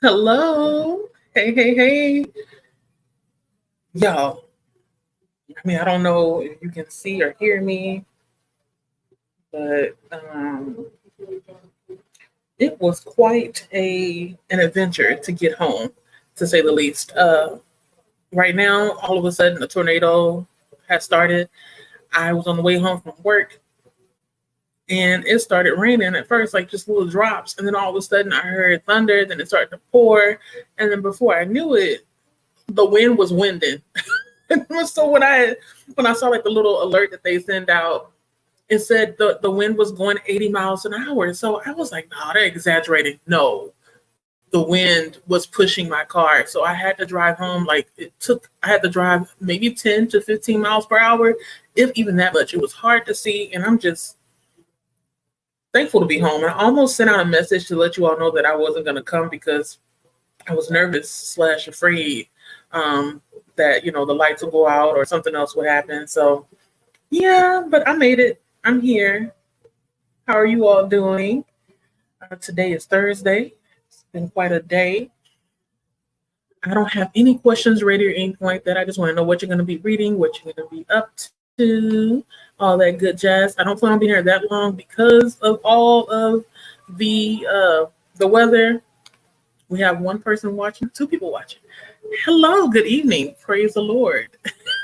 Hello. Hey, hey, hey. Y'all, I don't know if you can see or hear me, but it was quite an adventure to get home, to say the least. Right now, all of a sudden, a tornado has started. I was on the way home from work, and it started raining at first, like just little drops, and then all of a sudden, I heard thunder. Then it started to pour, and then before I knew it, the wind was winding. So when I saw like the little alert that they send out, it said the wind was going 80 miles an hour. So I was like, no, they're exaggerating. No, the wind was pushing my car. So I had to drive home. I had to drive maybe 10 to 15 miles per hour, if even that much. It was hard to see. And I'm just thankful to be home. I almost sent out a message to let you all know that I wasn't going to come because I was nervous slash afraid that, the lights would go out or something else would happen. So yeah, but I made it. I'm here. How are you all doing? Today is Thursday. It's been quite a day. I don't have any questions ready or anything like that. I just want to know what you're going to be reading, what you're going to be up to, all that good jazz. I don't plan on being here that long because of all of the weather. We have one person watching, two people watching. Hello, good evening. Praise the Lord.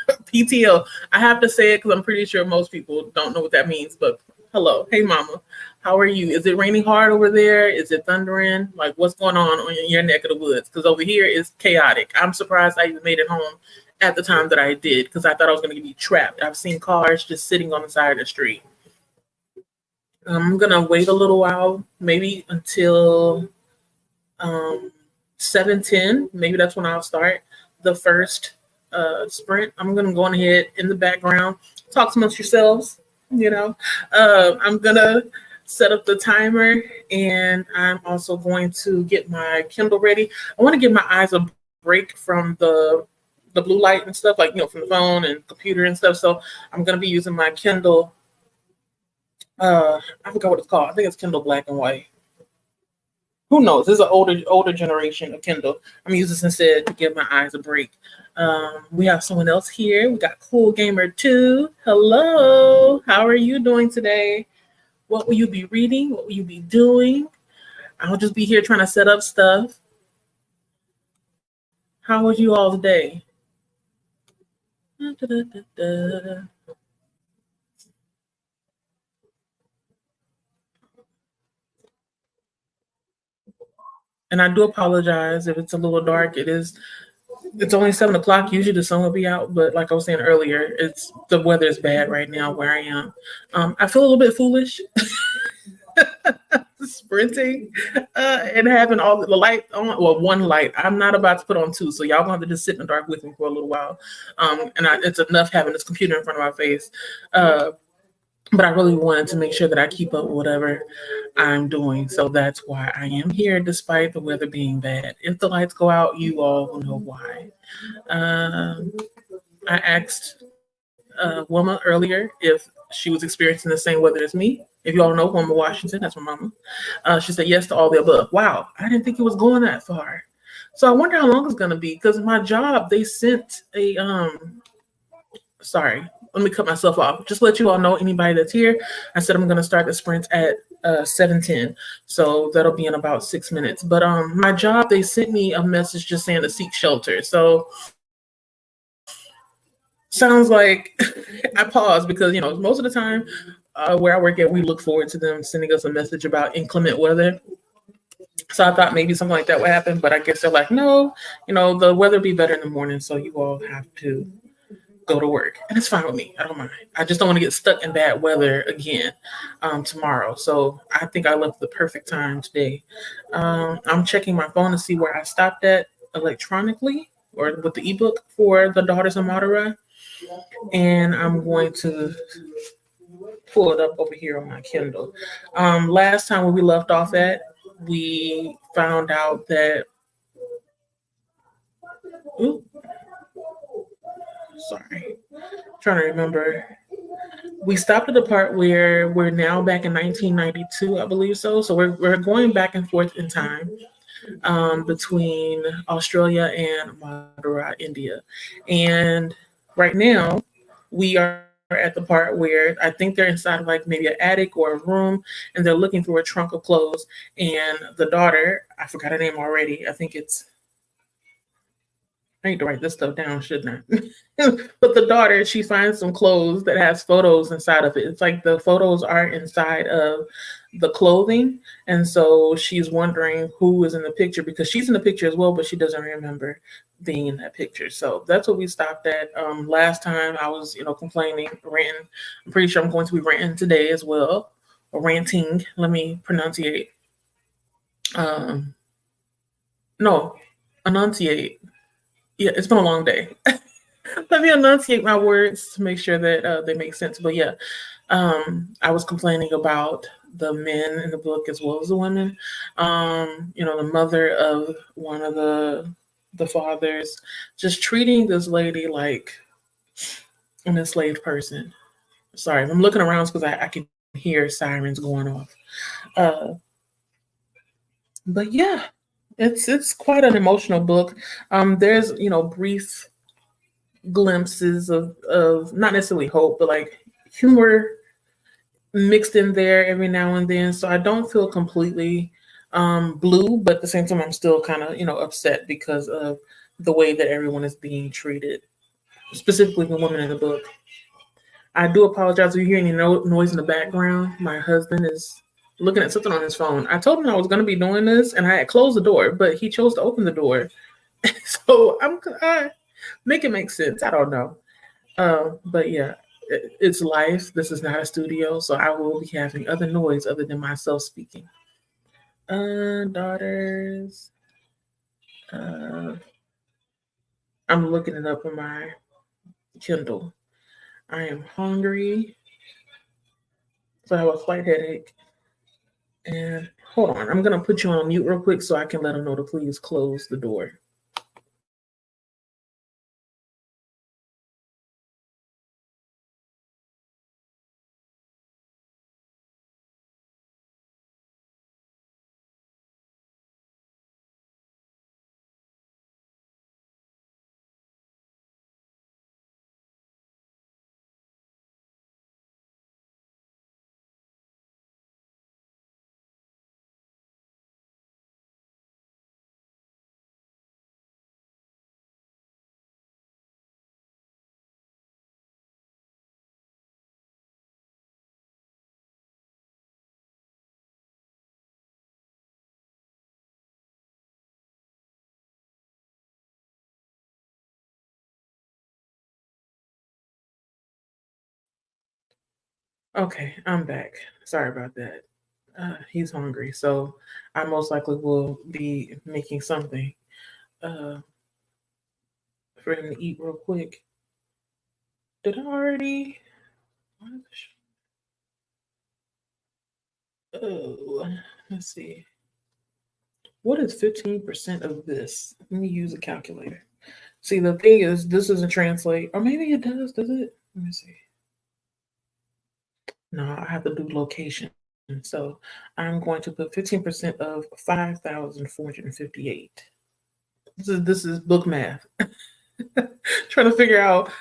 PTO. I have to say it because I'm pretty sure most people don't know what that means. But hello, hey mama, how are you? Is it raining hard over there? Is it thundering? Like what's going on in your neck of the woods? Because over here it's chaotic. I'm surprised I even made it home at the time that I did because I thought I was going to be trapped. I've seen cars just sitting on the side of the street. I'm gonna wait a little while, maybe until 7:10. Maybe that's when I'll start the first sprint. I'm gonna go on ahead in the background, talk amongst yourselves. I'm gonna set up the timer, and I'm also going to get my Kindle ready. I want to give my eyes a break from the blue light and stuff, like from the phone and computer and stuff. So I'm gonna be using my Kindle. I forgot what it's called. I think it's Kindle Black and White. Who knows? This is an older generation of Kindle. I'm using this instead to give my eyes a break. We have someone else here. We got Cool Gamer 2. Hello. How are you doing today? What will you be reading? What will you be doing? I'll just be here trying to set up stuff. How was you all today? And I do apologize if it's a little dark. It's only 7 o'clock. Usually the sun will be out, but like I was saying earlier, it's the weather is bad right now where I am. I feel a little bit foolish sprinting and having all the light on. Well, one light. I'm not about to put on two, so y'all gonna have to just sit in the dark with me for a little while. It's enough having this computer in front of my face. But I really wanted to make sure that I keep up with whatever I'm doing. So that's why I am here despite the weather being bad. If the lights go out, you all will know why. Um, I asked Wilma earlier if she was experiencing the same weather as me. If you all know Wilma Washington, that's my mama. She said yes to all the above. Wow, I didn't think it was going that far. So I wonder how long it's going to be because my job, they sent a sorry, let me cut myself off. Just let you all know, anybody that's here, I said I'm going to start the sprint at 7:10. So that'll be in about 6 minutes. But my job, they sent me a message just saying to seek shelter. So sounds like I paused because, most of the time where I work at, we look forward to them sending us a message about inclement weather. So I thought maybe something like that would happen, but I guess they're like, no, the weather be better in the morning, so you all have to go to work. And it's fine with me. I don't mind. I just don't want to get stuck in bad weather again tomorrow. So I think I left the perfect time today. I'm checking my phone to see where I stopped at electronically or with the ebook for the Daughters of Madurai. And I'm going to pull it up over here on my Kindle. Last time when we left off at, we found out that, sorry, I'm trying to remember. We stopped at the part where we're now back in 1992, I believe so. So we're going back and forth in time. between Australia and Madurai, India. And right now, we are at the part where I think they're inside of like maybe an attic or a room, and they're looking through a trunk of clothes. And the daughter, I forgot her name already. I think it's I need to write this stuff down, shouldn't I? But the daughter, she finds some clothes that has photos inside of it. It's like the photos are inside of the clothing. And so she's wondering who is in the picture because she's in the picture as well, but she doesn't remember being in that picture. So that's what we stopped at. Last time I was, complaining, ranting. I'm pretty sure I'm going to be ranting today as well. Or ranting. Let me pronunciate. Um, no, enunciate. Yeah, it's been a long day. Let me enunciate my words to make sure that they make sense. But yeah, I was complaining about the men in the book as well as the women. The mother of one of the fathers just treating this lady like an enslaved person. Sorry, I'm looking around because I can hear sirens going off. Uh, but yeah, it's quite an emotional book. There's brief glimpses of not necessarily hope, but like humor mixed in there every now and then. So I don't feel completely blue, but at the same time, I'm still kind of upset because of the way that everyone is being treated, specifically the women in the book. I do apologize if you hear any noise in the background. My husband is looking at something on his phone. I told him I was going to be doing this, and I had closed the door, but he chose to open the door. So I make it make sense. I don't know. But yeah, it's life. This is not a studio, so I will be having other noise other than myself speaking. Daughters. Uh, I'm looking it up on my Kindle. I am hungry, so I have a slight headache. And hold on, I'm gonna put you on mute real quick so I can let them know to please close the door. Okay, I'm back. Sorry about that. He's hungry, so I most likely will be making something uh, for him to eat real quick. Did I already? Oh, let's see. What is 15% of this? Let me use a calculator. See, the thing is, this doesn't translate, or maybe it does. Does it? Let me see. No, I have to do location. So I'm going to put 15% of 5,458. This is book math. Trying to figure out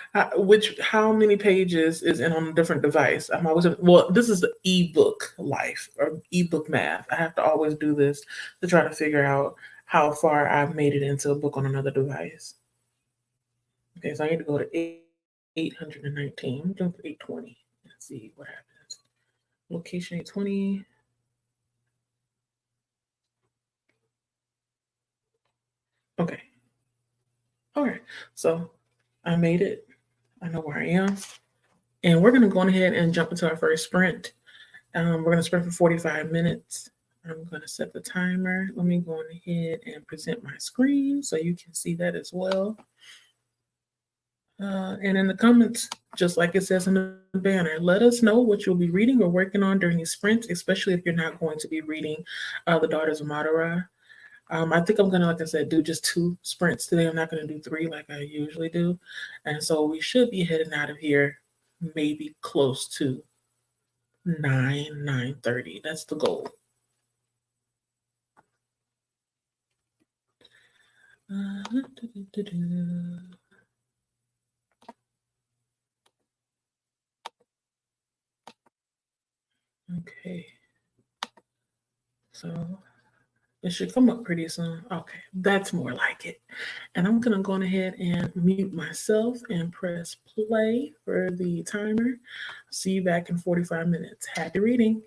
how many pages is in on a different device. I'm always well. This is the ebook life or ebook math. I have to always do this to try to figure out how far I've made it into a book on another device. Okay, so I need to go to 819. I'm doing 820 and see what happens. Location 820. Okay. All right. So I made it. I know where I am. And we're going to go ahead and jump into our first sprint. We're going to sprint for 45 minutes. I'm going to set the timer. Let me go ahead and present my screen so you can see that as well. And in the comments, just like it says in the banner, let us know what you'll be reading or working on during these sprints, especially if you're not going to be reading The Daughters of Madurai. I think I'm going to, like I said, do just 2 sprints today. I'm not going to do 3 like I usually do. And so we should be heading out of here maybe close to 9:30. That's the goal. Okay, so it should come up pretty soon. Okay, that's more like it. And I'm gonna go ahead and mute myself and press play for the timer. See you back in 45 minutes. Happy reading.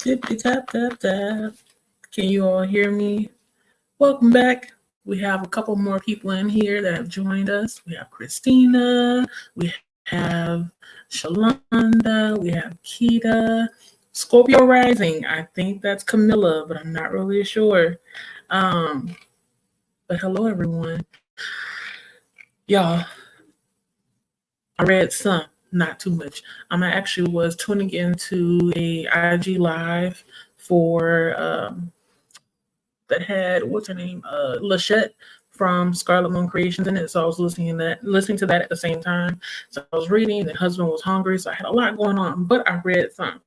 Tippy tap tap tap. Can you all hear me? Welcome back. We have a couple more people in here that have joined us. We have Christina. We have Shalonda. We have Kita. Scorpio rising. I think that's Camilla, but I'm not really sure. But hello, everyone. Y'all, I read some, not too much. I actually was tuning into a IG live for that had what's her name, Lachette from Scarlet Moon Creations in it. So I was listening to that at the same time. So I was reading. The husband was hungry, so I had a lot going on. But I read some.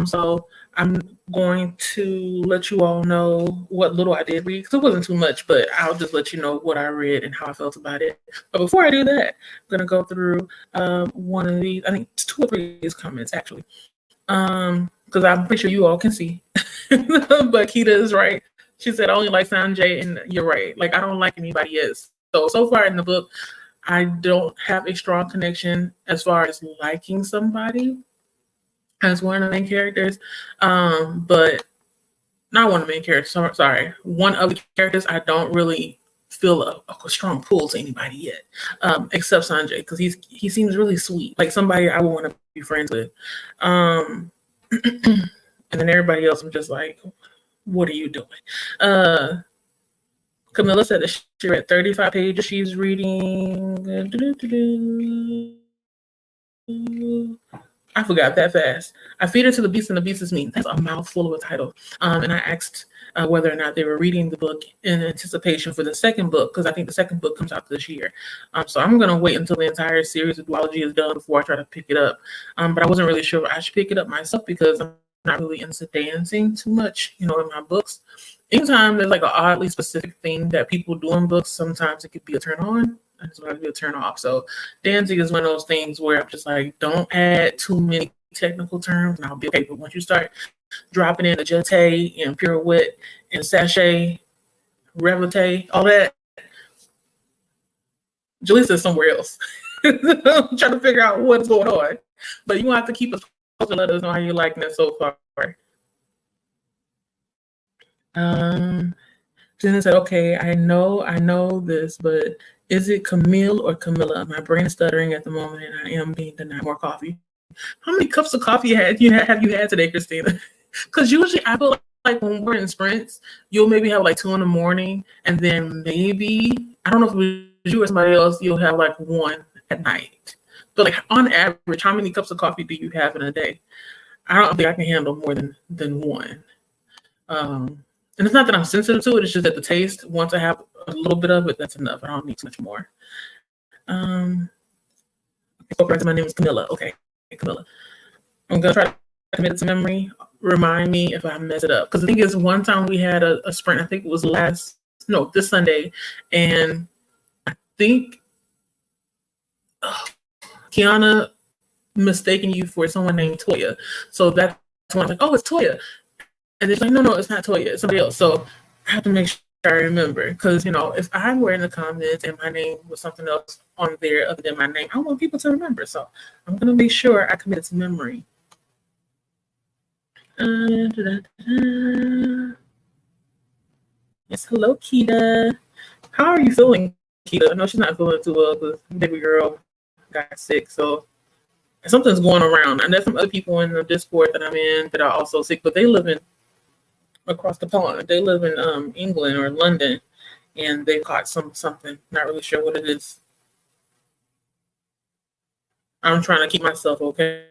So I'm going to let you all know what little I did read because it wasn't too much. But I'll just let you know what I read and how I felt about it. But before I do that, I'm gonna go through one of these. I think it's 2 or 3 of these comments actually. Because I'm pretty sure you all can see. But Kita is right. She said, I only like Sanjay, and you're right. Like, I don't like anybody else. So far in the book, I don't have a strong connection as far as liking somebody as one of the main characters. But not one of the main characters. Sorry. One of the characters, I don't really feel a strong pull to anybody yet, except Sanjay, because he seems really sweet. Like somebody I would want to be friends with. And then everybody else, I'm just like, what are you doing? Camilla said that she read 35 pages. She's reading. I forgot that fast. I feed her to the beast and the beast is me. That's a mouthful of a title. And I asked whether or not they were reading the book in anticipation for the second book, because I think the second book comes out this year. So I'm going to wait until the entire series of duology is done before I try to pick it up. But I wasn't really sure I should pick it up myself because I'm not really into dancing too much, in my books. Anytime there's like an oddly specific thing that people do in books, sometimes it could be a turn on and sometimes it could be a turn off. So dancing is one of those things where I'm just like, don't add too many technical terms and I'll be okay. But once you start dropping in the jeté and pirouette and sachet, revolté, all that, Jaleesa's somewhere else. I'm trying to figure out what's going on. But you have to keep us to let us know how you're liking it so far. Jenna said, okay, I know this, but is it Camille or Camilla? My brain is stuttering at the moment and I am being denied more coffee. How many cups of coffee have you had today, Christina? Because usually I feel like when we're in sprints, you'll maybe have like 2 in the morning and then maybe, I don't know if it was you or somebody else, you'll have like 1 at night. But like on average, how many cups of coffee do you have in a day? I don't think I can handle more than 1. And it's not that I'm sensitive to it. It's just that the taste, once I have a little bit of it, that's enough. I don't need too much more. So friends, my name is Camilla. Okay, Camilla. I'm going to try to commit it to memory. Remind me if I mess it up. Because the thing is, one time we had a sprint, I think it was this Sunday. And I think Kiana mistaken you for someone named Toya. So that's when I'm like, oh, it's Toya. And it's like, no, it's not Toya, it's somebody else. So I have to make sure I remember. Because, if I were in the comments and my name was something else on there other than my name, I want people to remember. So I'm going to make sure I commit it to memory. Yes, hello, Kita. How are you feeling, Kita? I know she's not feeling too well because baby girl got sick. So something's going around. And there's some other people in the Discord that I'm in that are also sick, but they live across the pond. They live in England or London, and they caught something. Not really sure what it is. I'm trying to keep myself okay.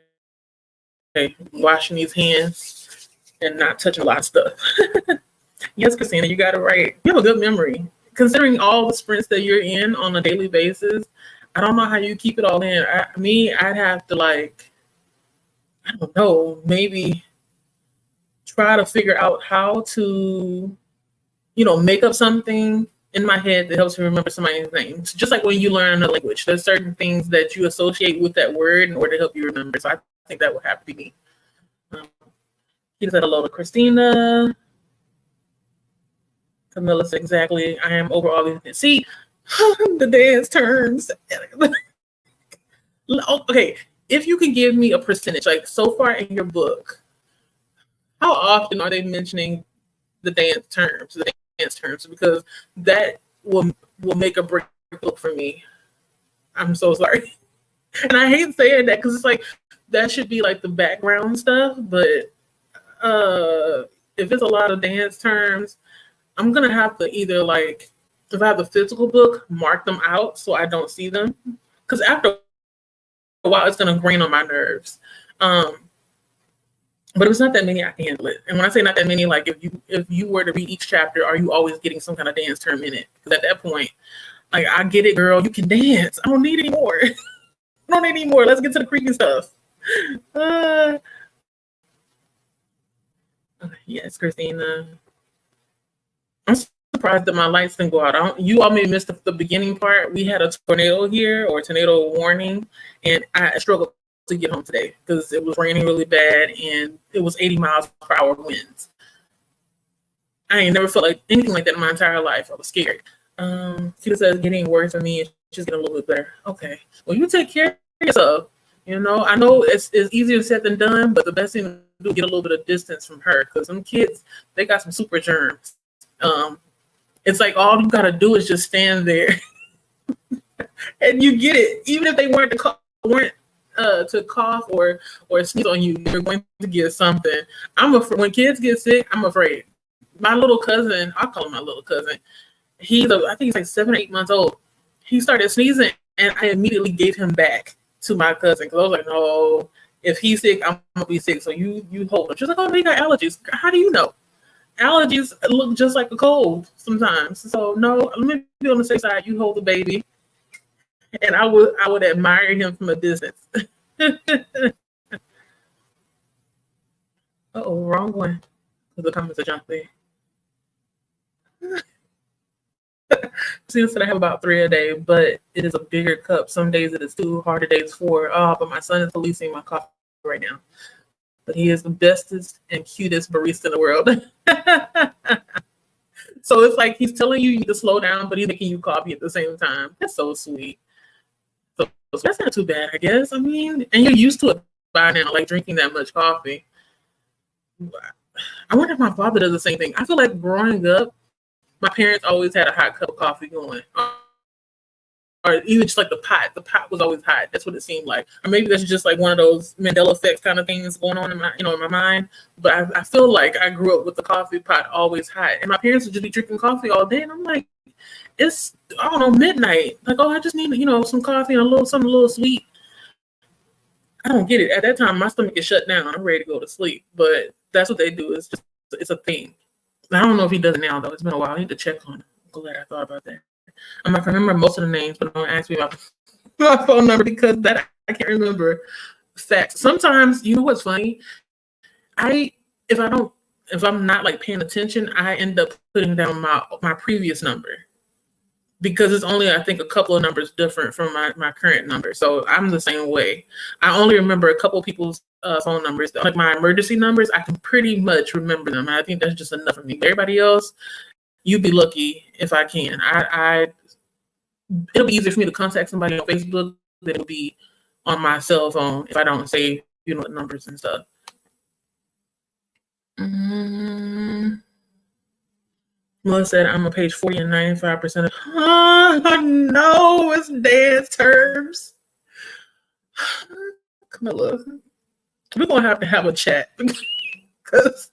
Washing these hands and not touching a lot of stuff. Yes, Christina, you got it right. You have a good memory. Considering all the sprints that you're in on a daily basis, I don't know how you keep it all in. I'd have to I don't know, maybe try to figure out how to, make up something in my head that helps me remember somebody's name. Just like when you learn a language, there's certain things that you associate with that word in order to help you remember. So I think that would have to be me. He said hello to Christina. Camilla said exactly. I am over all these. See, the dance terms. Okay, if you can give me a percentage, like so far in your book, how how often are they mentioning the dance terms, because that will make a break book for me. I'm so sorry. And I hate saying that because it's like that should be like the background stuff, but if it's a lot of dance terms, I'm gonna have to either like if I have the physical book, mark them out so I don't see them. Because after a while it's gonna grain on my nerves. But if it's not that many, I can handle it. And when I say not that many, like if you were to read each chapter, are you always getting some kind of dance term in it? Because at that point, like I get it, girl, you can dance. I don't need any more. I don't need any more. Let's get to the creepy stuff. Yes, Christina. I'm surprised that my lights didn't go out. You all may have missed the beginning part. We had a tornado here, or a tornado warning, and I struggled to get home today because it was raining really bad and it was 80 miles per hour winds. I ain't never felt like anything like that in my entire life. I was scared. She says getting worse for me. It's just getting a little bit better. Okay. Well, you take care of yourself. You know, I know it's easier said than done, but the best thing to do is get a little bit of distance from her because some kids, they got some super germs. It's like all you gotta do is just stand there, and you get it. Even if they weren't to cough or sneeze on you, they're going to get something. I'm afraid when kids get sick. I'm afraid. My little cousin, I'll call him my little cousin. I think he's like 7 or 8 months old. He started sneezing, and I immediately gave him back to my cousin because I was like, no, if he's sick, I'm gonna be sick. So you hold him. She's like, oh, they got allergies. How do you know? Allergies look just like a cold sometimes. So no, let me be on the safe side. You hold the baby, and I would admire him from a distance. Wrong one. The comments are jumping. Since I have about 3 a day, but it is a bigger cup. Some days it is 2, harder days 4. But my son is policing my coffee right now. But he is the bestest and cutest barista in the world. So it's like he's telling you to slow down, but he's making you coffee at the same time. That's so sweet. So that's not too bad, I guess. I mean, and you're used to it by now, like drinking that much coffee. I wonder if my father does the same thing. I feel like growing up, my parents always had a hot cup of coffee going. Or even just like the pot. The pot was always hot. That's what it seemed like. Or maybe that's just like one of those Mandela effects kind of things going on in my mind. But I feel like I grew up with the coffee pot always hot. And my parents would just be drinking coffee all day. And I'm like, it's, I don't know, midnight. Like, I just need, some coffee and something a little sweet. I don't get it. At that time, my stomach is shut down. I'm ready to go to sleep. But that's what they do. It's a thing. I don't know if he does it now, though. It's been a while. I need to check on it. I'm glad I thought about that. I'm not going to remember most of the names, but don't ask me about my phone number because that I can't remember facts. Sometimes, you know what's funny? If I'm not like paying attention, I end up putting down my previous number because it's only, I think, a couple of numbers different from my current number. So I'm the same way. I only remember a couple of people's phone numbers. Like my emergency numbers, I can pretty much remember them. And I think that's just enough for me. Everybody else, you'd be lucky if I can. It'll be easier for me to contact somebody on Facebook than it'll be on my cell phone if I don't save, numbers and stuff. Melissa said, I'm on page 40 and 95% of. Oh, no, it's dance terms. Camilla, we're going to have a chat because,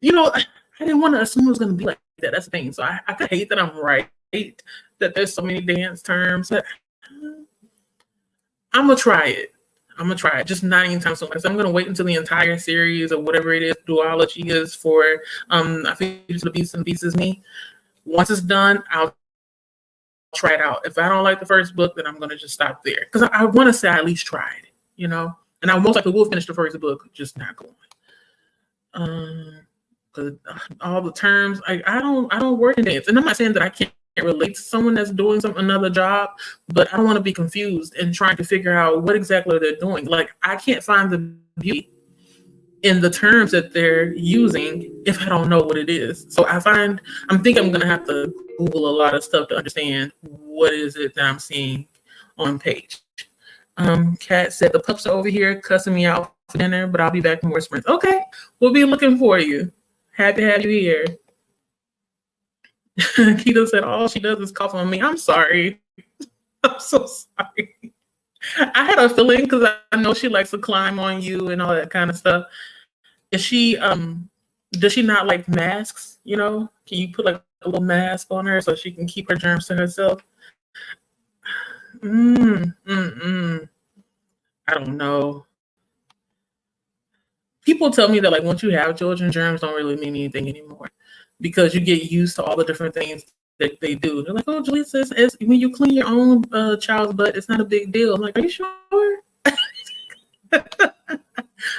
I didn't want to assume it was going to be like that. That's the thing. So I hate that I'm right, that there's so many dance terms. But I'm going to try it. Just not anytime soon. So I'm going to wait until the entire series or whatever it is, duology is for I Feed You to the Beast and the Beast is Me. Once it's done, I'll try it out. If I don't like the first book, then I'm going to just stop there. Because I want to say I at least tried, And I most likely will finish the first book, just not going. Because all the terms, I don't work in dance. And I'm not saying that I can't relate to someone that's doing another job, but I don't want to be confused and trying to figure out what exactly they're doing. Like, I can't find the beauty in the terms that they're using if I don't know what it is. So I'm thinking I'm going to have to Google a lot of stuff to understand what is it that I'm seeing on page. Kat said the pups are over here cussing me out for dinner, but I'll be back in more sprints. Okay, we'll be looking for you. Happy to have you here. Keto said all she does is cough on me. I'm sorry. I'm so sorry. I had a feeling because I know she likes to climb on you and all that kind of stuff. Is she does she not like masks? You know, can you put like a little mask on her so she can keep her germs to herself? I don't know. People tell me that like once you have children, germs don't really mean anything anymore because you get used to all the different things that they do. They're like, oh, Julie says it's, when you clean your own child's butt, it's not a big deal. I'm like, are you sure?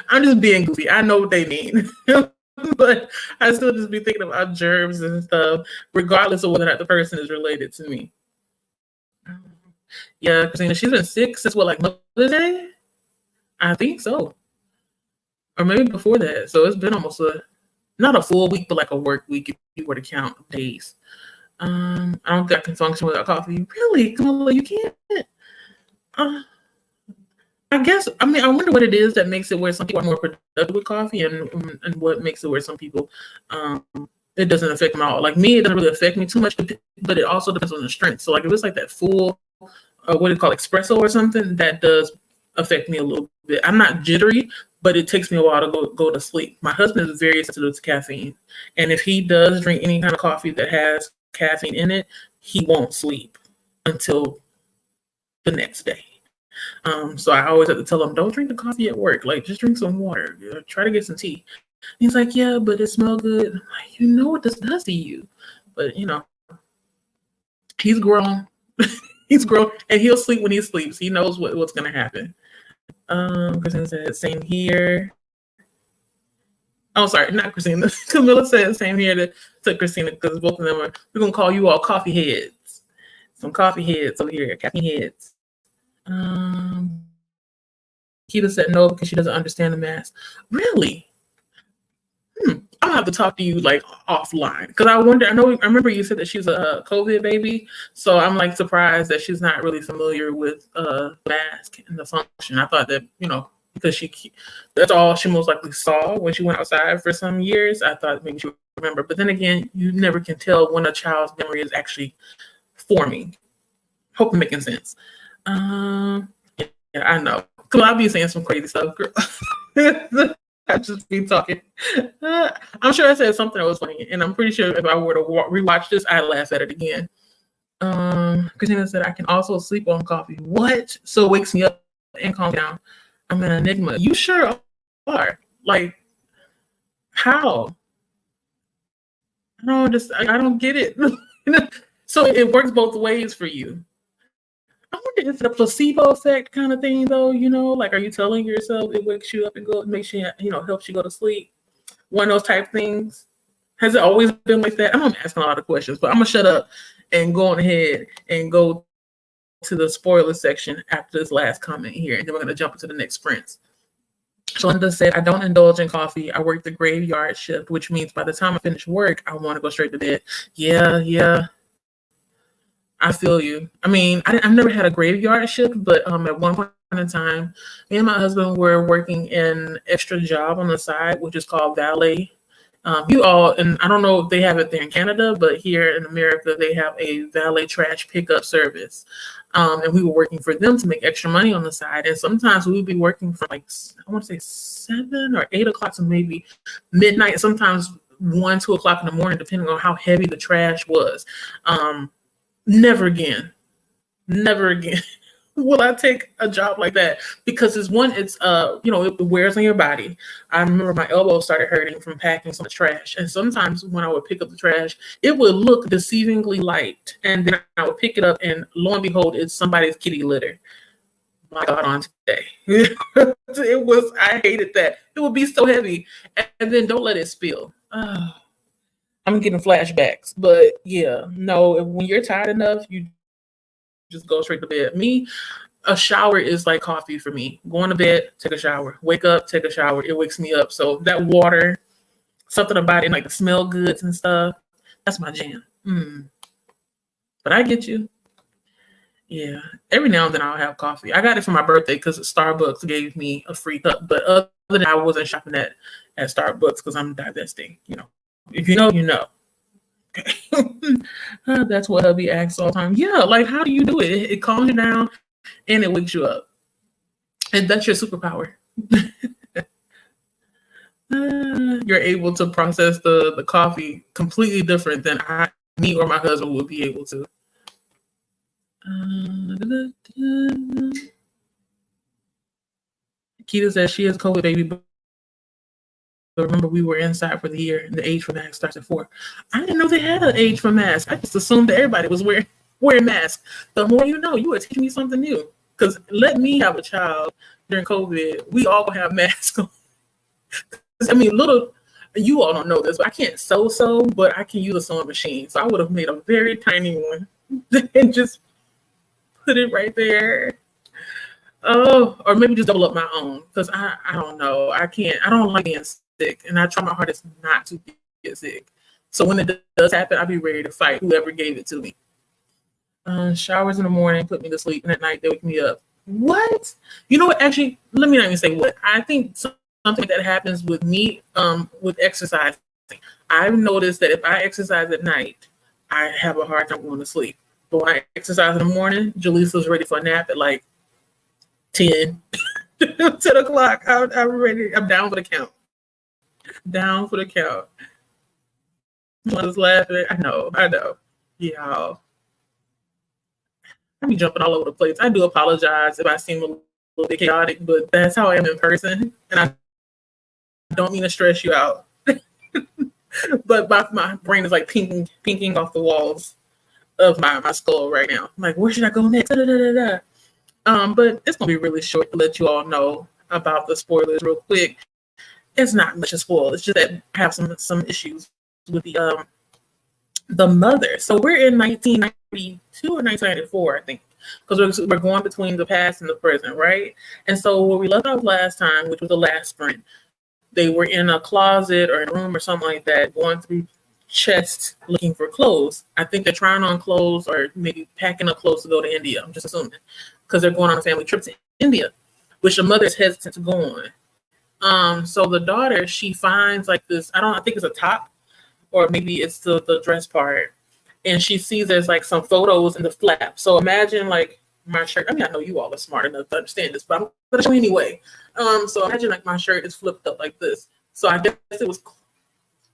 I'm just being goofy. I know what they mean. But I still just be thinking about germs and stuff, regardless of whether or not the person is related to me. Yeah, Christina, she's been sick since what, like Mother's Day? I think so. Or maybe before that. So it's been almost not a full week, but like a work week if you were to count days. I don't think I can function without coffee. Really, Camilla, you can't? I guess, I mean, I wonder what it is that makes it where some people are more productive with coffee and what makes it where some people, it doesn't affect them at all. Like me, it doesn't really affect me too much, but it also depends on the strength. So like if it's like that full, what do you call espresso or something, that does affect me a little bit. I'm not jittery, but it takes me a while to go to sleep. My husband is very sensitive to caffeine. And if he does drink any kind of coffee that has caffeine in it, he won't sleep until the next day. So I always have to tell him, don't drink the coffee at work. Like, just drink some water. Try to get some tea. He's like, yeah, but it smells good. I'm like, you know what this does to you. But, you know, he's grown. He's grown. And he'll sleep when he sleeps. He knows what's going to happen. Christina said, same here. Oh, sorry, not Christina. Camilla said, same here to Christina, because both of them we're going to call you all coffee heads. Some coffee heads over here, caffeine heads. Keita said no because she doesn't understand the mask. Really? I'm gonna have to talk to you like offline because I remember you said that she's a COVID baby, so I'm like surprised that she's not really familiar with mask and the function. I thought that, you know, because that's all she most likely saw when she went outside for some years. I thought maybe she would remember, but then again, you never can tell when a child's memory is actually forming. Hope I'm making sense. Yeah, I know. Cause I'll be saying some crazy stuff, girl. I just be talking. I'm sure I said something that was funny, and I'm pretty sure if I were to rewatch this, I'd laugh at it again. Christina said I can also sleep on coffee. What? So it wakes me up and calms down. I'm an enigma. You sure are. Like, how? I don't get it. So it works both ways for you. I wonder, is it a placebo effect kind of thing though? You know, like, are you telling yourself it wakes you up and makes you, you know, helps you go to sleep? One of those type things. Has it always been like that? I'm asking a lot of questions, but I'm gonna shut up and go on ahead and go to the spoiler section after this last comment here, and then we're gonna jump into the next sprints. Linda said, I don't indulge in coffee. I work the graveyard shift, which means by the time I finish work, I want to go straight to bed. Yeah. I feel you. I mean, I've never had a graveyard shift, but at one point in time, me and my husband were working an extra job on the side, which is called valet. And I don't know if they have it there in Canada, but here in America, they have a valet trash pickup service. And we were working for them to make extra money on the side. And sometimes we would be working from like, I want to say 7 or 8 o'clock to maybe midnight, sometimes 1, 2 o'clock in the morning, depending on how heavy the trash was. Never again will I take a job like that, because it's it wears on your body. I remember my elbow started hurting from packing so much trash, and sometimes when I would pick up the trash, it would look deceivingly light, and then I would pick it up, and lo and behold, it's somebody's kitty litter. My God, on today. I hated that. It would be so heavy, and then don't let it spill. I'm getting flashbacks, but yeah, no, when you're tired enough, you just go straight to bed. Me, a shower is like coffee for me. Going to bed, take a shower. Wake up, take a shower. It wakes me up. So that water, something about it, like the smell goods and stuff, that's my jam. But I get you. Yeah, every now and then I'll have coffee. I got it for my birthday because Starbucks gave me a free cup. But other than that, I wasn't shopping at Starbucks because I'm divesting. If you know, you know. Okay. That's what hubby asks all the time. Yeah, like how do you do it? It calms you down and it wakes you up, and that's your superpower. You're able to process the coffee completely different than me or my husband would be able to. Keita says she is COVID baby, but remember we were inside for the year and the age for mask starts at 4. I didn't know they had an age for mask. I just assumed that everybody was wearing masks. The more you know, you are teaching me something new. Because let me have a child during COVID, we all gonna have masks on. I mean, you all don't know this, but I can't sew, but I can use a sewing machine. So I would have made a very tiny one and just put it right there. Oh, or maybe just double up my own because I don't know. I don't like being sick, and I try my hardest not to get sick. So when it does happen, I'll be ready to fight whoever gave it to me. Showers in the morning put me to sleep, and at night they wake me up. What? You know what? Actually, let me not even say what. I think something that happens with me with exercise. I've noticed that if I exercise at night, I have a hard time going to sleep. But when I exercise in the morning, Jaleesa's ready for a nap at like 10, 10 o'clock. I'm ready. I'm down for the count. Down for the count. I was laughing. I know. Yeah. I be jumping all over the place. I do apologize if I seem a little bit chaotic, but that's how I am in person. And I don't mean to stress you out. But my brain is like pinking off the walls of my skull right now. I'm like, where should I go next? Da, da, da, da. But it's gonna be really short to let you all know about the spoilers real quick. It's not much to spoil. It's just that I have some issues with the mother. So we're in 1992 or 1994, I think, because we're going between the past and the present, right? And so where we left off last time, which was the last sprint, they were in a closet or a room or something like that, going through chests looking for clothes. I think they're trying on clothes or maybe packing up clothes to go to India. I'm just assuming because they're going on a family trip to India, which the mother is hesitant to go on. So the daughter, she finds like this, I think it's a top or maybe it's the dress part. And she sees there's like some photos in the flap. So imagine like my shirt. I mean, I know you all are smart enough to understand this, but I'm going to show you anyway. So imagine like my shirt is flipped up like this. So I guess it was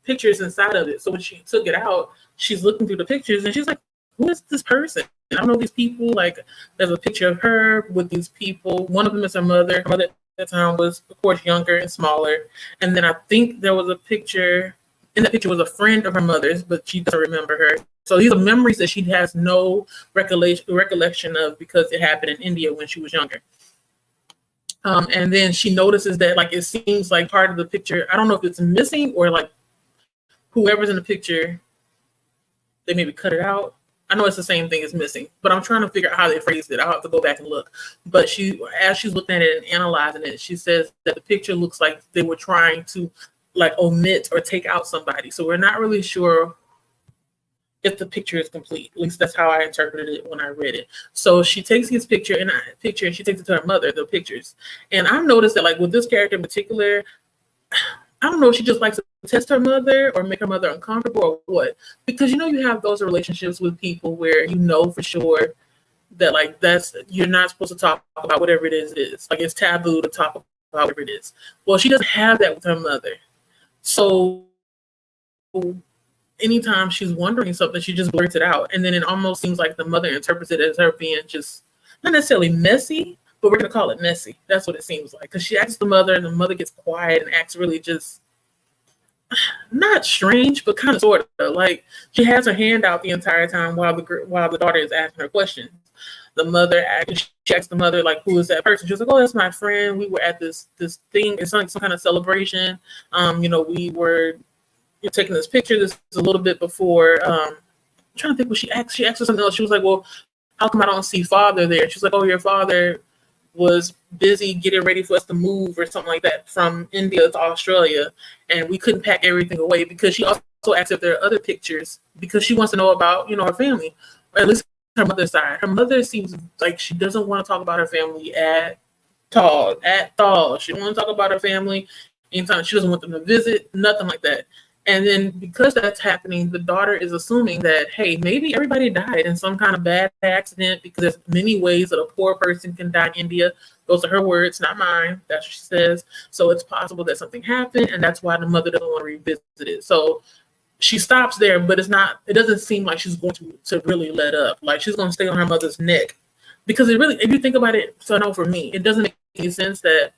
pictures inside of it. So when she took it out, she's looking through the pictures and she's like, who is this person? I don't know these people. Like there's a picture of her with these people. One of them is her mother. Her mother at that time was, of course, younger and smaller. And then I think there was a picture. In that picture was a friend of her mother's, but she doesn't remember her. So these are memories that she has no recollection of because it happened in India when she was younger. And then she notices that like it seems like part of the picture, I don't know if it's missing or like whoever's in the picture, they maybe cut it out. I know it's the same thing as missing, but I'm trying to figure out how they phrased it. I'll have to go back and look. But as she's looking at it and analyzing it, she says that the picture looks like they were trying to like omit or take out somebody. So we're not really sure if the picture is complete. At least that's how I interpreted it when I read it. So she takes his picture and she takes it to her mother, the pictures. And I've noticed that like with this character in particular, I don't know if she just likes to test her mother or make her mother uncomfortable or what. Because you have those relationships with people where you know for sure that like you're not supposed to talk about whatever it is. Like it's taboo to talk about whatever it is. Well, she doesn't have that with her mother. So anytime she's wondering something, she just blurts it out. And then it almost seems like the mother interprets it as her being just not necessarily messy, but we're going to call it messy. That's what it seems like. Because she asks the mother and the mother gets quiet and acts really just not strange, but kind of sort of like she has her hand out the entire time while the daughter is asking her questions. The mother she asked the mother, like, who is that person? She was like, oh, that's my friend. We were at this thing. It's like some kind of celebration. We were taking this picture. This is a little bit before. I'm trying to think what she asked. She asked her something else. She was like, well, how come I don't see father there? She's like, oh, your father was busy getting ready for us to move or something like that from India to Australia. And we couldn't pack everything away because she also asked if there are other pictures because she wants to know about, her family, or at least her mother's side. Her mother seems like she doesn't want to talk about her family at all. At all. She don't want to talk about her family anytime. She doesn't want them to visit, nothing like that. And then because that's happening, the daughter is assuming that, hey, maybe everybody died in some kind of bad accident because there's many ways that a poor person can die in India. Those are her words, not mine. That's what she says. So it's possible that something happened, and that's why the mother doesn't want to revisit it. So she stops there, but it doesn't seem like she's going to really let up. Like she's going to stay on her mother's neck. Because it really, if you think about it, so I know for me, it doesn't make any sense that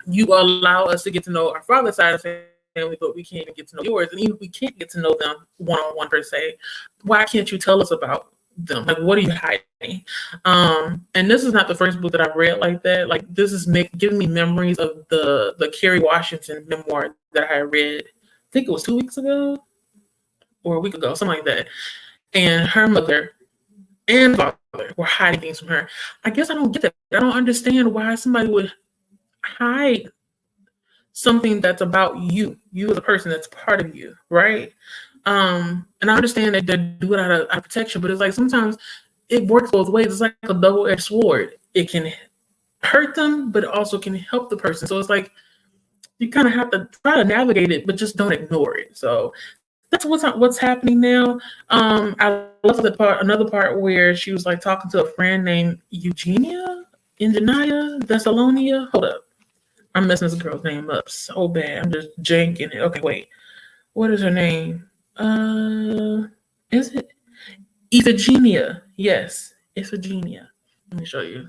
you allow us to get to know our father's side of the family, but we can't even get to know yours. And even if we can't get to know them one-on-one per se, why can't you tell us about them? Like, what are you hiding? And this is not the first book that I've read like that. Like, this is giving me memories of the Kerry Washington memoir that I read, I think it was 2 weeks ago or a week ago, something like that. And her mother and father were hiding things from her. I guess I don't get that. I don't understand why somebody would hide something that's about you as a person, that's part of you, right? And I understand that they do it out of protection, but it's like sometimes it works both ways. It's like a double-edged sword. It can hurt them, but it also can help the person. So it's like you kind of have to try to navigate it, but just don't ignore it. So that's what's happening now. I love another part where she was like talking to a friend named Ingenia, Thessalonia. Hold up. I'm messing this girl's name up so bad. I'm just janking it. Okay, wait. What is her name? Is it Iphigenia? Yes, Iphigenia. Let me show you,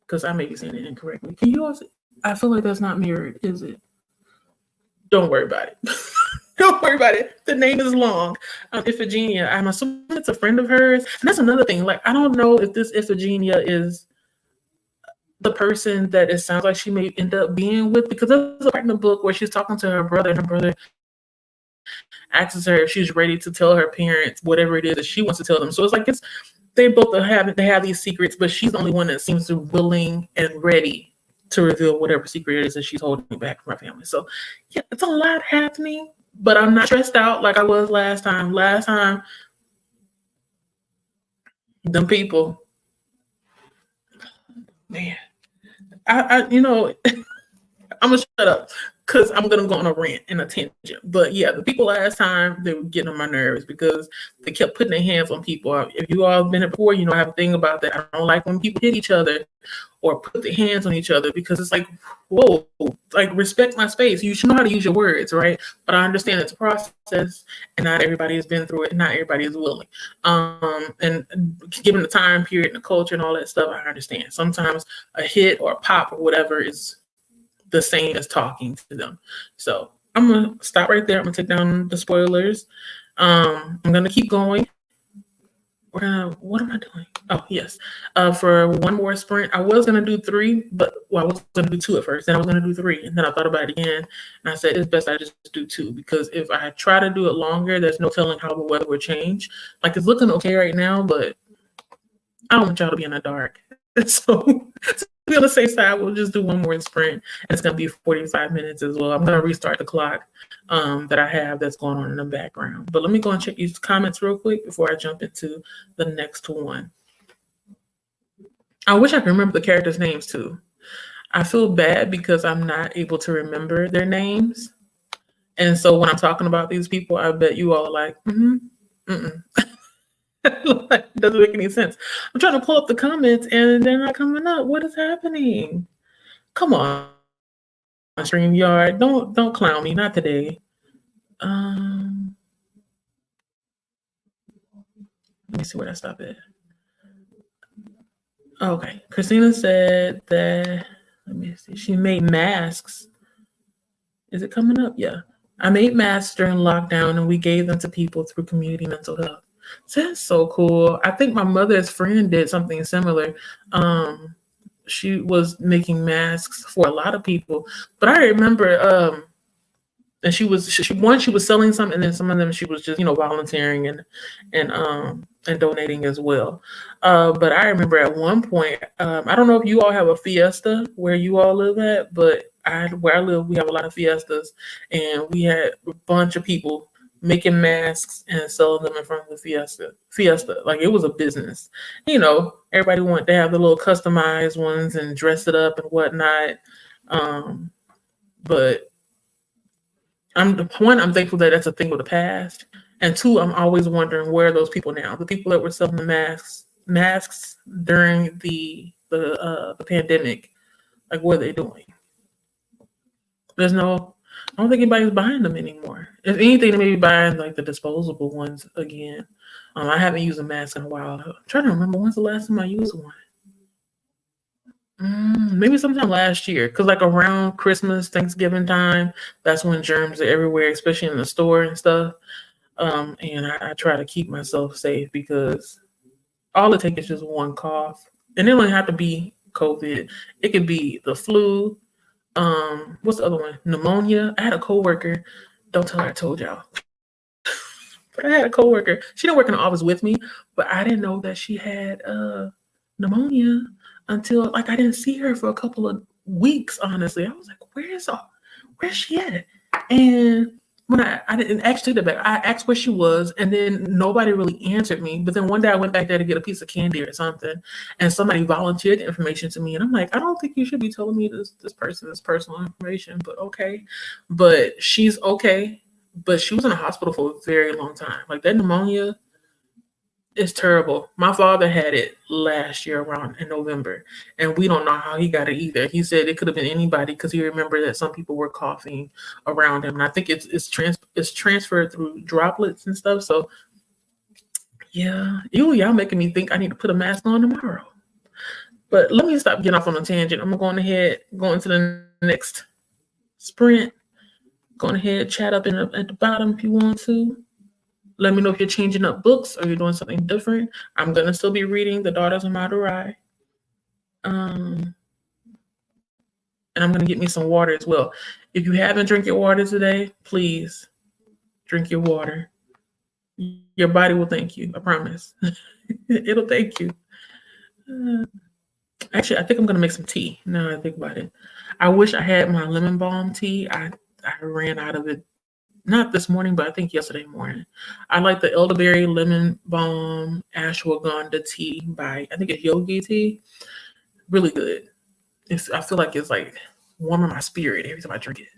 because I may be saying it incorrectly. Can you also? I feel like that's not mirrored, is it? Don't worry about it. Don't worry about it. The name is long. Iphigenia. I'm assuming it's a friend of hers. And that's another thing. Like, I don't know if this Iphigenia is the person that it sounds like she may end up being with, because there's a part in the book where she's talking to her brother, and her brother asks her if she's ready to tell her parents whatever it is that she wants to tell them. So it's like they both have these secrets, but she's the only one that seems to willing and ready to reveal whatever secret it is that she's holding back from her family. So yeah, it's a lot happening, but I'm not stressed out like I was last time. Last time, them people, man, I I'm gonna shut up because I'm gonna go on a rant and a tangent. But yeah, the people last time, they were getting on my nerves because they kept putting their hands on people. If you all have been here before, you know I have a thing about that. I don't like when people hit each other or put their hands on each other, because it's like, whoa, like, respect my space. You should know how to use your words, right? But I understand it's a process, and not everybody has been through it, and not everybody is willing. And given the time period and the culture and all that stuff, I understand. Sometimes a hit or a pop or whatever is the same as talking to them. So I'm gonna stop right there. I'm gonna take down the spoilers. I'm gonna keep going. What am I doing? Oh, yes. For one more sprint, I was going to do 3, but I was going to do 2 at first. Then I was going to do 3. And then I thought about it again. And I said, it's best I just do 2, because if I try to do it longer, there's no telling how the weather will change. Like, it's looking okay right now, but I don't want y'all to be in the dark. So to be on the safe side, we'll just do one more sprint. And it's going to be 45 minutes as well. I'm going to restart the clock that I have that's going on in the background. But let me go and check these comments real quick before I jump into the next one. I wish I could remember the characters' names too. I feel bad because I'm not able to remember their names. And so when I'm talking about these people, I bet you all are like, It doesn't make any sense. I'm trying to pull up the comments and they're not coming up. What is happening? Come on, StreamYard. Don't clown me. Not today. Let me see where I stop at. Okay. Christina said that, let me see, she made masks. Is it coming up? Yeah. I made masks during lockdown and we gave them to people through community mental health. So that's so cool. I think my mother's friend did something similar. She was making masks for a lot of people, but I remember, and she was selling some, and then some of them she was just volunteering and donating as well. But I remember at one point, I don't know if you all have a fiesta where you all live at, but where I live, we have a lot of fiestas, and we had a bunch of people making masks and selling them in front of the Fiesta. Like it was a business. You know, everybody wanted to have the little customized ones and dress it up and whatnot. Um, but I'm thankful that that's a thing of the past. And two, I'm always wondering where are those people now? The people that were selling the masks during the pandemic, like what are they doing? There's no, I don't think anybody's buying them anymore. If anything, they may be buying like the disposable ones again. I haven't used a mask in a while. I'm trying to remember when's the last time I used one. Maybe sometime last year, because like around Christmas, Thanksgiving time, that's when germs are everywhere, especially in the store and stuff. And I try to keep myself safe because all it takes is just one cough, and it don't have to be COVID. It could be the flu. What's the other one? Pneumonia. I had a coworker. Don't tell her I told y'all. But I had a coworker. She didn't work in the office with me, but I didn't know that she had pneumonia until like I didn't see her for a couple of weeks. Honestly, I was like, where's she at? And when I didn't actually take that back, I asked where she was, and then nobody really answered me. But then one day I went back there to get a piece of candy or something, and somebody volunteered the information to me, and I'm like, I don't think you should be telling me this person's personal information, but okay. But she's okay. But she was in the hospital for a very long time. Like that pneumonia is terrible. My father had it last year around in November, and we don't know how he got it either. He said it could have been anybody because he remembered that some people were coughing around him, and I think it's transferred through droplets and stuff. So yeah, y'all making me think I need to put a mask on tomorrow. But let me stop getting off on a tangent. I'm going ahead, going to the next sprint. Going ahead, chat up at the bottom if you want to. Let me know if you're changing up books or you're doing something different. I'm gonna still be reading The Daughters of Madurai. Um, and I'm gonna get me some water as well. If you haven't drank your water today, please drink your water. Your body will thank you. I promise. It'll thank you. Uh, Actually, I think I'm gonna make some tea. Now that I think about it, I wish I had my lemon balm tea. I ran out of it. Not this morning, but I think yesterday morning. I like the elderberry lemon balm ashwagandha tea by I think it's Yogi tea. Really good. I feel like it's like warming my spirit every time I drink it.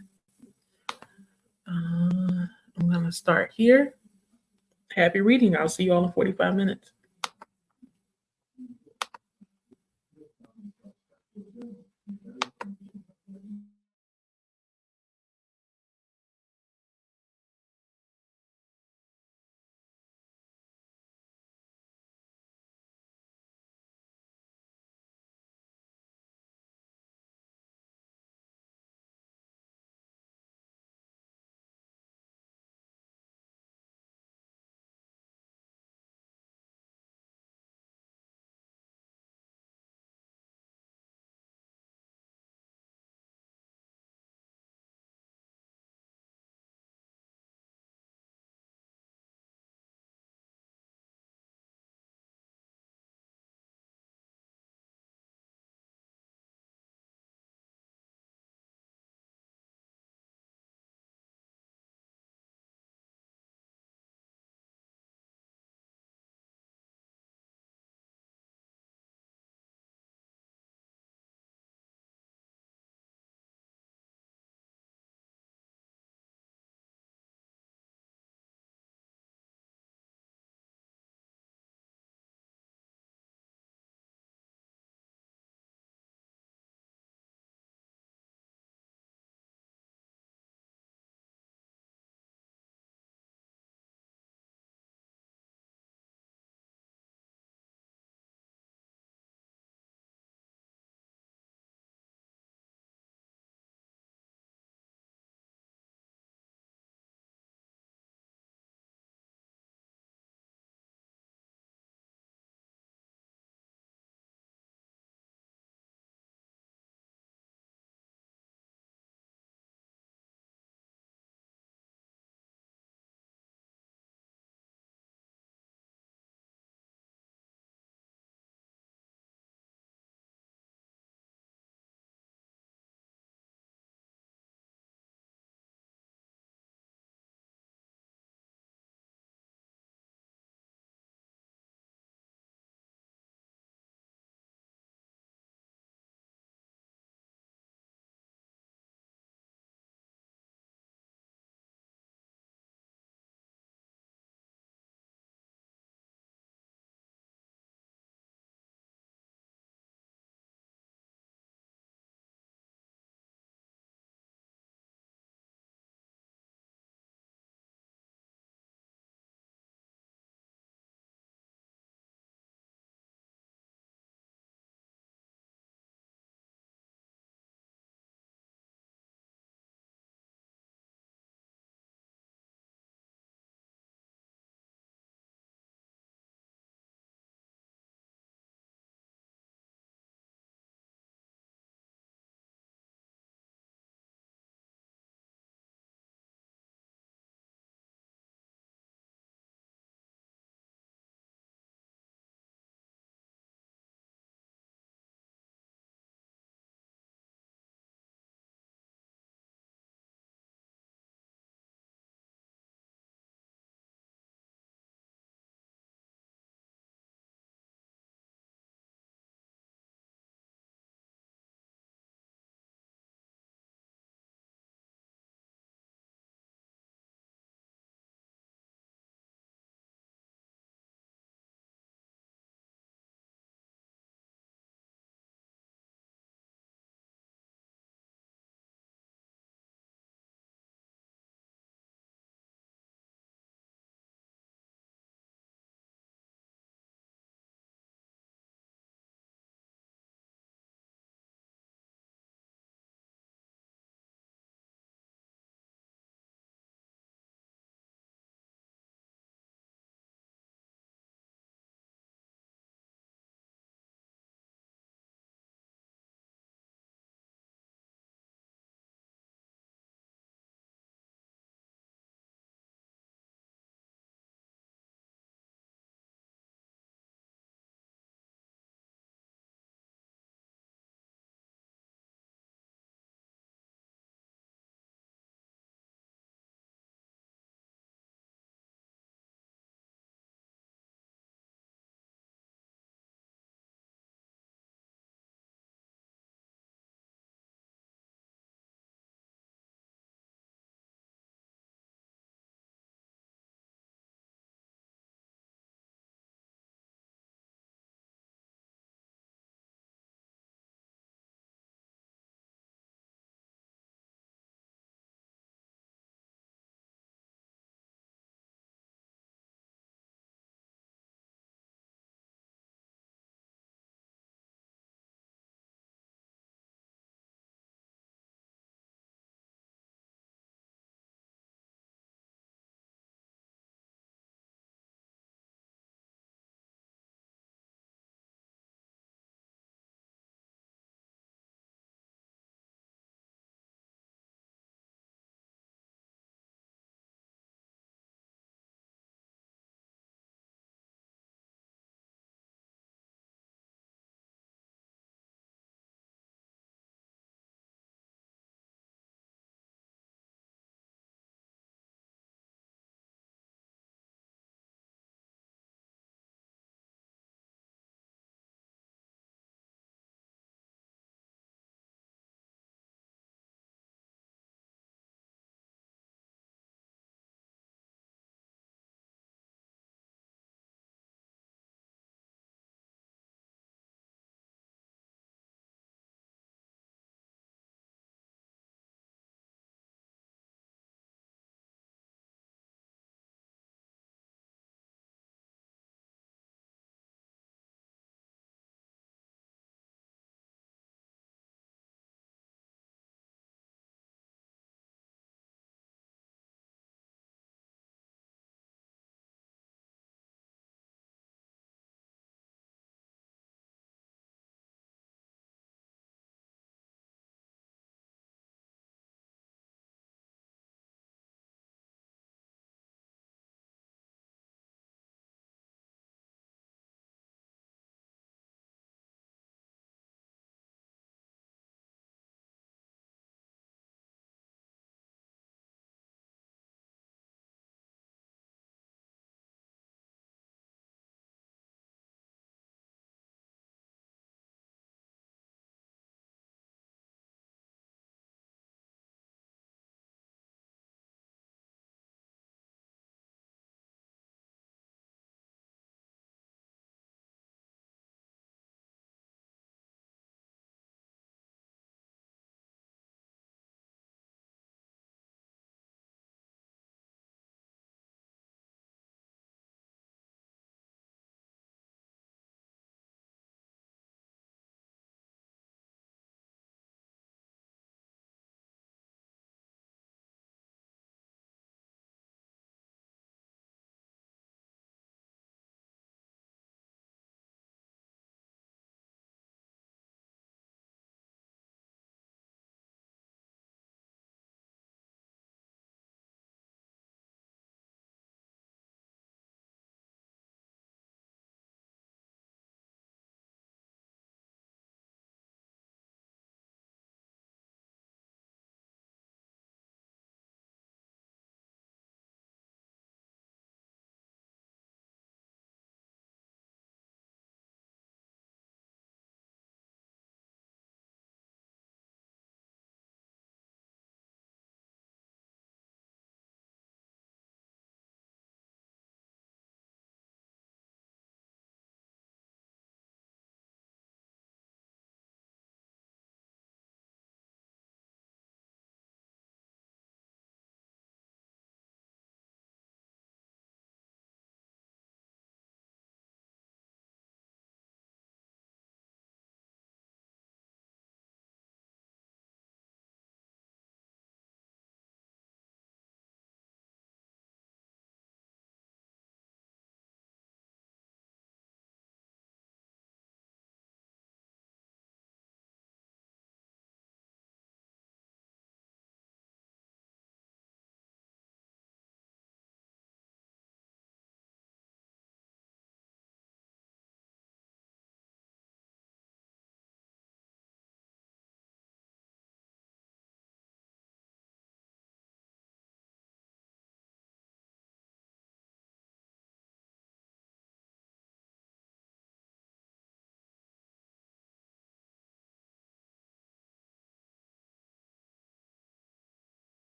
I'm gonna start here. Happy reading. I'll see you all in 45 minutes.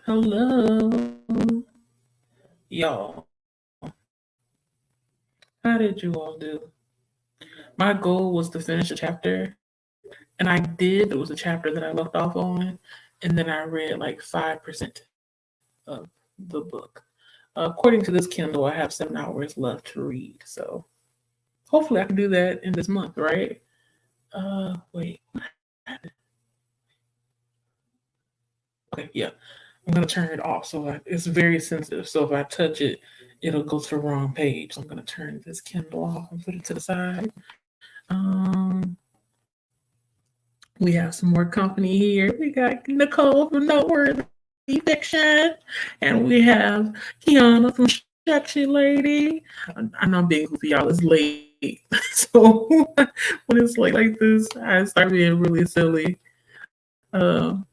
Hello, y'all. How did you all do? My goal was to finish a chapter, and I did. It was a chapter that I left off on, and then I read like 5% of the book. According to this Kindle, I have 7 hours left to read, so hopefully I can do that in this month, right? Wait. Okay, yeah. I'm gonna turn it off. So it's very sensitive. So if I touch it, it'll go to the wrong page. So I'm gonna turn this Kindle off and put it to the side. We have some more company here. We got Nicole from Noteworthy Fiction, and we have Kiana from Sexy Lady. I know I'm being goofy, y'all. It's late. So when it's late like this, I start being really silly. I'm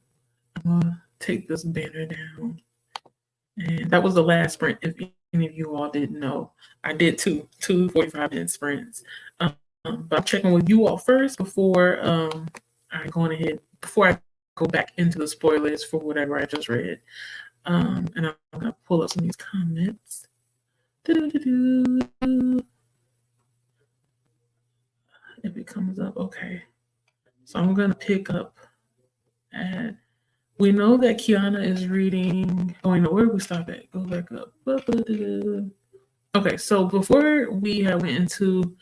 gonna take this banner down. And that was the last sprint. If any of you all didn't know, I did two 45-minute sprints. But I'm checking with you all first before I go ahead, before I go back into the spoilers for whatever I just read. And I'm gonna pull up some of these comments. If it comes up, okay. So I'm gonna pick up at. We know that Kiana is reading. Oh, I know where we stop at. Go back up. Okay, so before we went into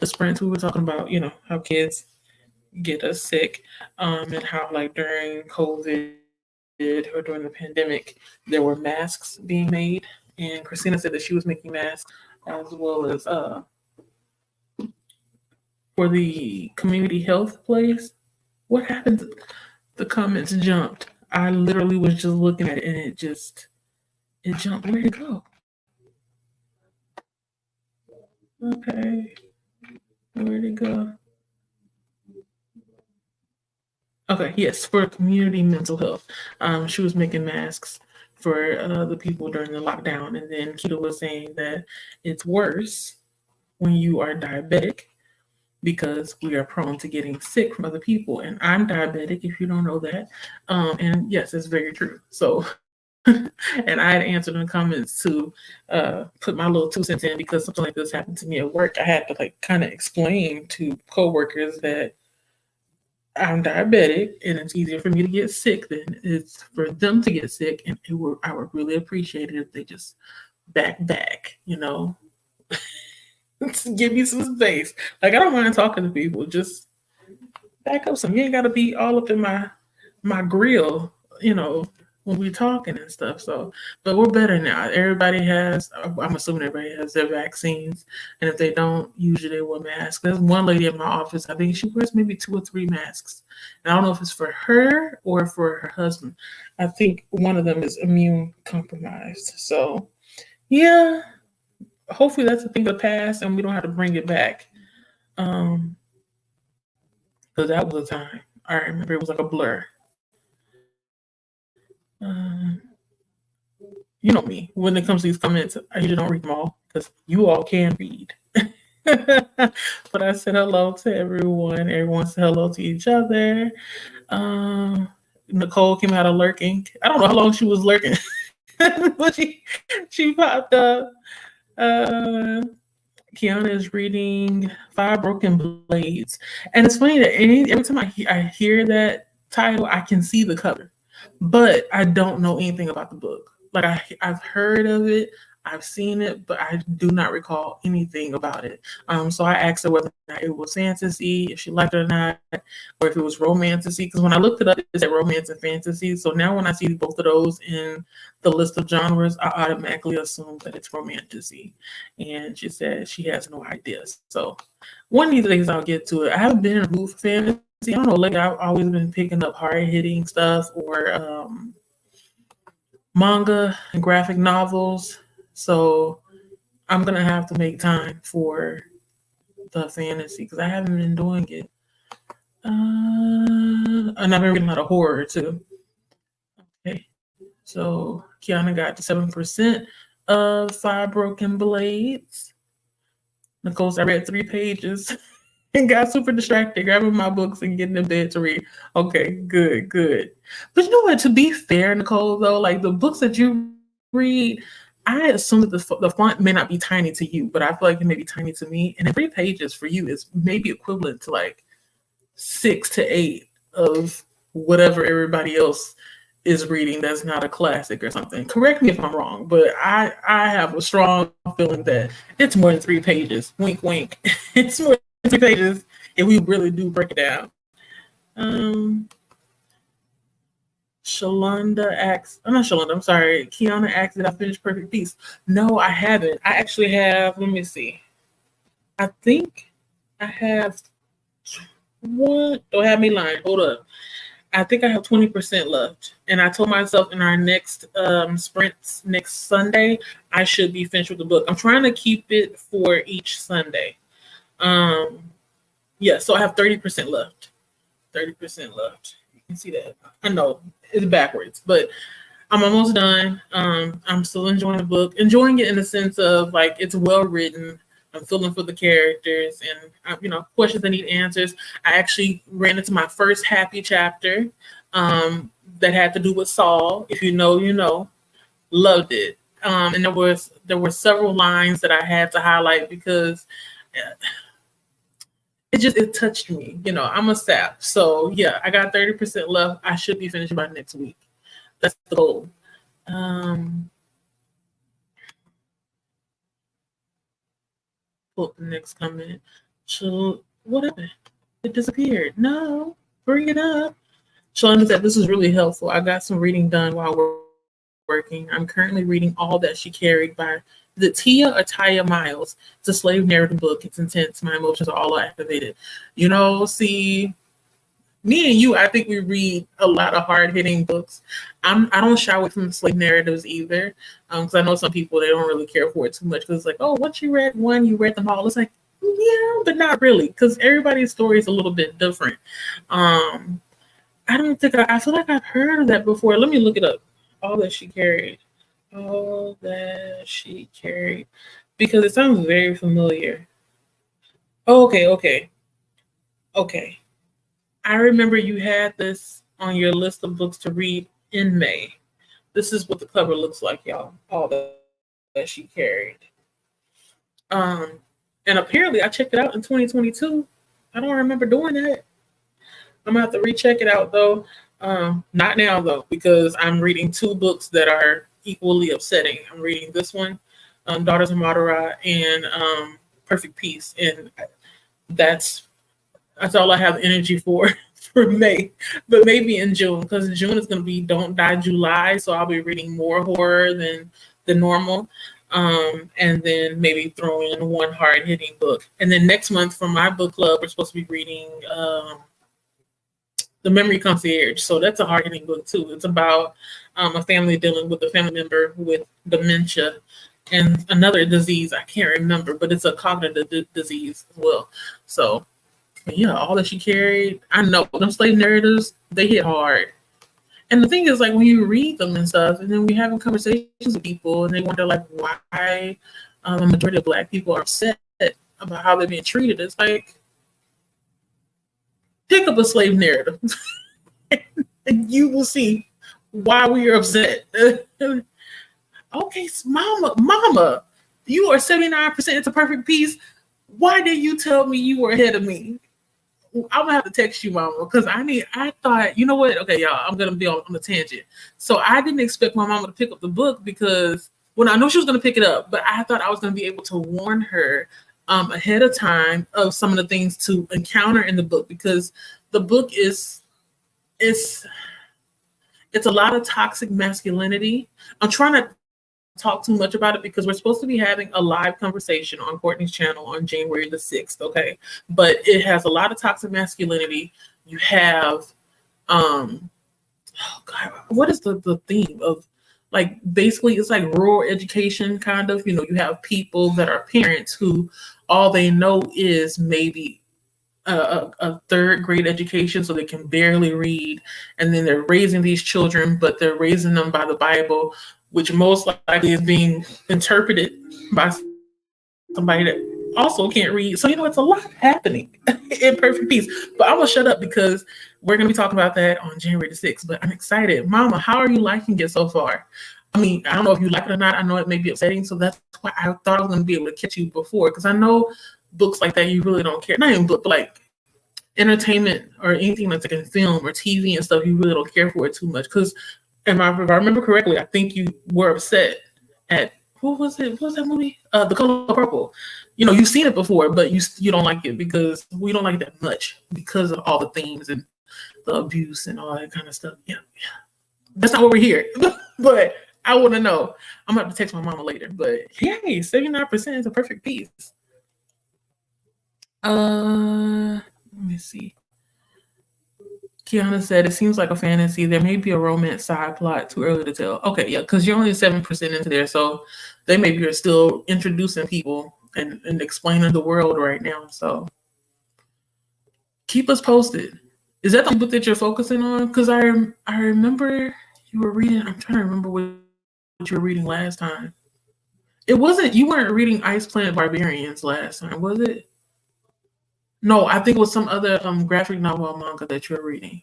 the sprints, we were talking about, how kids get us sick, and how like during COVID or during the pandemic, there were masks being made, and Christina said that she was making masks as well as for the community health place. What happened? The comments jumped. I literally was just looking at it and it jumped. Where'd it go? Okay. Where'd it go? Okay, yes, for community mental health. She was making masks for the people during the lockdown. And then Keto was saying that it's worse when you are diabetic because we are prone to getting sick from other people. And I'm diabetic, if you don't know that. And yes, it's very true. So, and I had answered in the comments to put my little 2 cents in because something like this happened to me at work. I had to like kind of explain to coworkers that I'm diabetic and it's easier for me to get sick than it's for them to get sick. And I would really appreciate it if they just back, give me some space. Like I don't mind talking to people. Just back up some. You ain't gotta be all up in my grill, when we're talking and stuff. So but we're better now. I'm assuming everybody has their vaccines. And if they don't, usually they wear masks. There's one lady in my office, I think she wears maybe 2 or 3 masks. And I don't know if it's for her or for her husband. I think one of them is immune compromised. So yeah. Hopefully that's a thing of the past and we don't have to bring it back. Because that was a time. I remember it was like a blur. You know me. When it comes to these comments, I usually don't read them all because you all can read. But I said hello to everyone. Everyone said hello to each other. Nicole came out of lurking. I don't know how long she was lurking, but she popped up. Kiana is reading Five Broken Blades. And it's funny that every time I hear that title, I can see the cover, but I don't know anything about the book. Like I've heard of it, I've seen it, but I do not recall anything about it. So I asked her whether or not it was fantasy, if she liked it or not, or if it was romantasy. Because when I looked it up, it said romance and fantasy. So now when I see both of those in the list of genres, I automatically assume that it's romantasy. And she said she has no idea. So one of these days I'll get to it. I haven't been in a mood for fantasy. I don't know, lately I've always been picking up hard-hitting stuff or manga and graphic novels. So I'm going to have to make time for the fantasy because I haven't been doing it. And I've been reading a lot of horror too. Okay. So Kiana got to 7% of Five Broken Blades. Nicole, I read 3 pages. and got super distracted, grabbing my books and getting in bed to read. Okay, good, good. But you know what? To be fair, Nicole, though, like the books that you read, I assume that the font may not be tiny to you, but I feel like it may be tiny to me. And then 3 pages for you is maybe equivalent to like 6 to 8 of whatever everybody else is reading that's not a classic or something. Correct me if I'm wrong, but I have a strong feeling that it's more than 3 pages. Wink, wink. It's more than 3 pages if we really do break it down. Um, Shalonda asks, I'm not Shalonda, I'm sorry. Kiana asks, did I finish Perfect Peace? No, I haven't. I actually have, let me see. I think I have, what? Don't have me lying. Hold up. I think I have 20% left. And I told myself in our next sprints next Sunday, I should be finished with the book. I'm trying to keep it for each Sunday. Um, yeah, so I have 30% left. 30% left. You can see that. I know it's backwards, but I'm almost done. I'm still enjoying the book, enjoying it in the sense of like it's well written. I'm feeling for the characters and questions that need answers. I actually ran into my first happy chapter that had to do with Saul. If you know, you know. Loved it. And there were several lines that I had to highlight because it touched me. I'm a sap. So yeah, I got 30% left. I should be finished by next week. That's the goal. Put the next comment. So what happened? It disappeared. No, bring it up. Shalonda said this is really helpful. I got some reading done while we're working. I'm currently reading All That She Carried by the Tia or Taya Miles. It's a slave narrative book. It's intense. My emotions are all activated. See, me and you, I think we read a lot of hard-hitting books. I don't shy away from slave narratives either, because I know some people, they don't really care for it too much because it's like, oh, once you read one, you read them all. It's like, yeah, but not really, because everybody's story is a little bit different. I don't think I feel like I've heard of that before. Let me look it up. All That She Carried. All That She Carried. Because it sounds very familiar. Oh, okay. I remember you had this on your list of books to read in May. This is what the cover looks like, y'all. All That She Carried. And apparently I checked it out in 2022. I don't remember doing that. I'm gonna have to recheck it out though. Not now though, because I'm reading 2 books that are equally upsetting. I'm reading this one, Daughters of Madurai, and Perfect Peace, and that's all I have energy for May. But maybe in June, because June is going to be Don't Die July, so I'll be reading more horror than normal. And then maybe throw in one hard-hitting book. And then next month for my book club, we're supposed to be reading The Memory Concierge. So that's a hard-hitting book too. It's about a family dealing with a family member with dementia and another disease I can't remember, but it's a cognitive disease as well. So yeah, All That She Carried. I know them slave narratives, they hit hard. And the thing is, like, when you read them and stuff, and then we having conversations with people, and they wonder, like, why the majority of Black people are upset about how they're being treated. It's like, pick up a slave narrative, and you will see why we are upset. Okay, mama, you are 79% into Perfect Peace. Why did you tell me you were ahead of me? I'm gonna have to text you, mama, because I thought, you know what? Okay, y'all, I'm gonna be on a tangent. So I didn't expect my mama to pick up the book because I know she was gonna pick it up, but I thought I was gonna be able to warn her ahead of time of some of the things to encounter in the book, because the book it's a lot of toxic masculinity. I'm trying to talk too much about it because we're supposed to be having a live conversation on Courtney's channel on January the 6th, okay? But it has a lot of toxic masculinity. You have, oh God, what is the theme of, like, basically it's like rural education kind of, you have people that are parents who all they know is maybe a 3rd grade education, so they can barely read, and then they're raising these children, but they're raising them by the Bible, which most likely is being interpreted by somebody that also can't read. So, it's a lot happening in Perfect Peace. But I'm going to shut up because we're going to be talking about that on January the 6th. But I'm excited. Mama, how are you liking it so far? I mean, I don't know if you like it or not. I know it may be upsetting. So that's why I thought I was going to be able to catch you before. Because I know books like that, you really don't care. Not even book, but like entertainment or anything that's like in film or TV and stuff, you really don't care for it too much. Because if I remember correctly, I think you were upset at what was it? What was that movie? The Color Purple. You've seen it before, but you don't like it because we don't like it that much because of all the themes and the abuse and all that kind of stuff. Yeah. That's not what we're here. But I want to know. I'm gonna have to text my mama later. But yay, 79% is a perfect piece. Let me see. Kiana said, it seems like a fantasy. There may be a romance side plot. Too early to tell. Okay, yeah, because you're only 7% into there. So they maybe are still introducing people and explaining the world right now. So keep us posted. Is that the book that you're focusing on? Because I remember you were reading. I'm trying to remember what you were reading last time. It wasn't. You weren't reading Ice Planet Barbarians last time, was it? No, I think it was some other graphic novel manga that you're reading.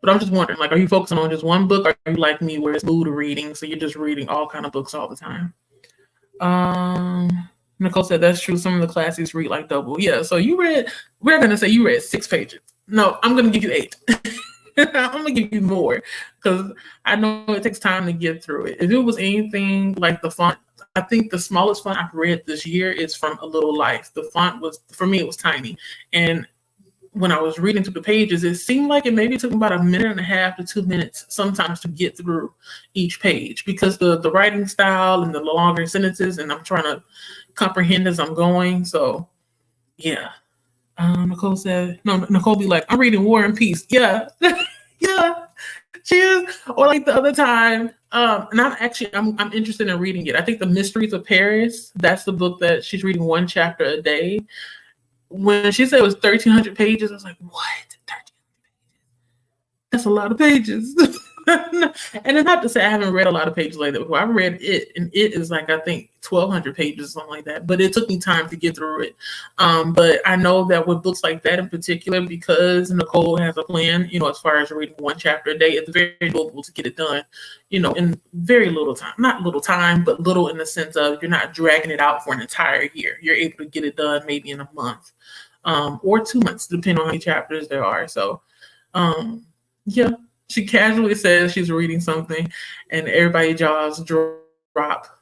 But I'm just wondering, like, are you focusing on just one book, or are you like me, where it's mood reading, so you're just reading all kind of books all the time? Nicole said that's true. Some of the classics read like double. Yeah, so we're gonna say you read 6 pages. No, I'm gonna give you 8. I'm gonna give you more because I know it takes time to get through it. If it was anything like the font, I think the smallest font I've read this year is from A Little Life. The font was, for me, it was tiny. And when I was reading through the pages, it seemed like it maybe took about 1.5 to 2 minutes sometimes to get through each page because the writing style and the longer sentences, and I'm trying to comprehend as I'm going. So, yeah. Nicole said, no, Nicole be like, I'm reading War and Peace. Yeah. Yeah. She is. Or like the other time, and I'm interested in reading it. I think The Mysteries of Paris, that's the book that she's reading 1 chapter a day. When she said it was 1,300 pages, I was like, what? 1,300 pages? That's a lot of pages. And it's not to say I haven't read a lot of pages like that before. I've read it, and it is like, I think 1,200 pages, something like that. But it took me time to get through it. But I know that with books like that in particular, because Nicole has a plan, as far as reading 1 chapter a day, it's very doable to get it done, in very little time. Not little time, but little in the sense of you're not dragging it out for an entire year. You're able to get it done maybe in a month or 2 months, depending on how many chapters there are. So, yeah. She casually says she's reading something, and everybody's jaws drop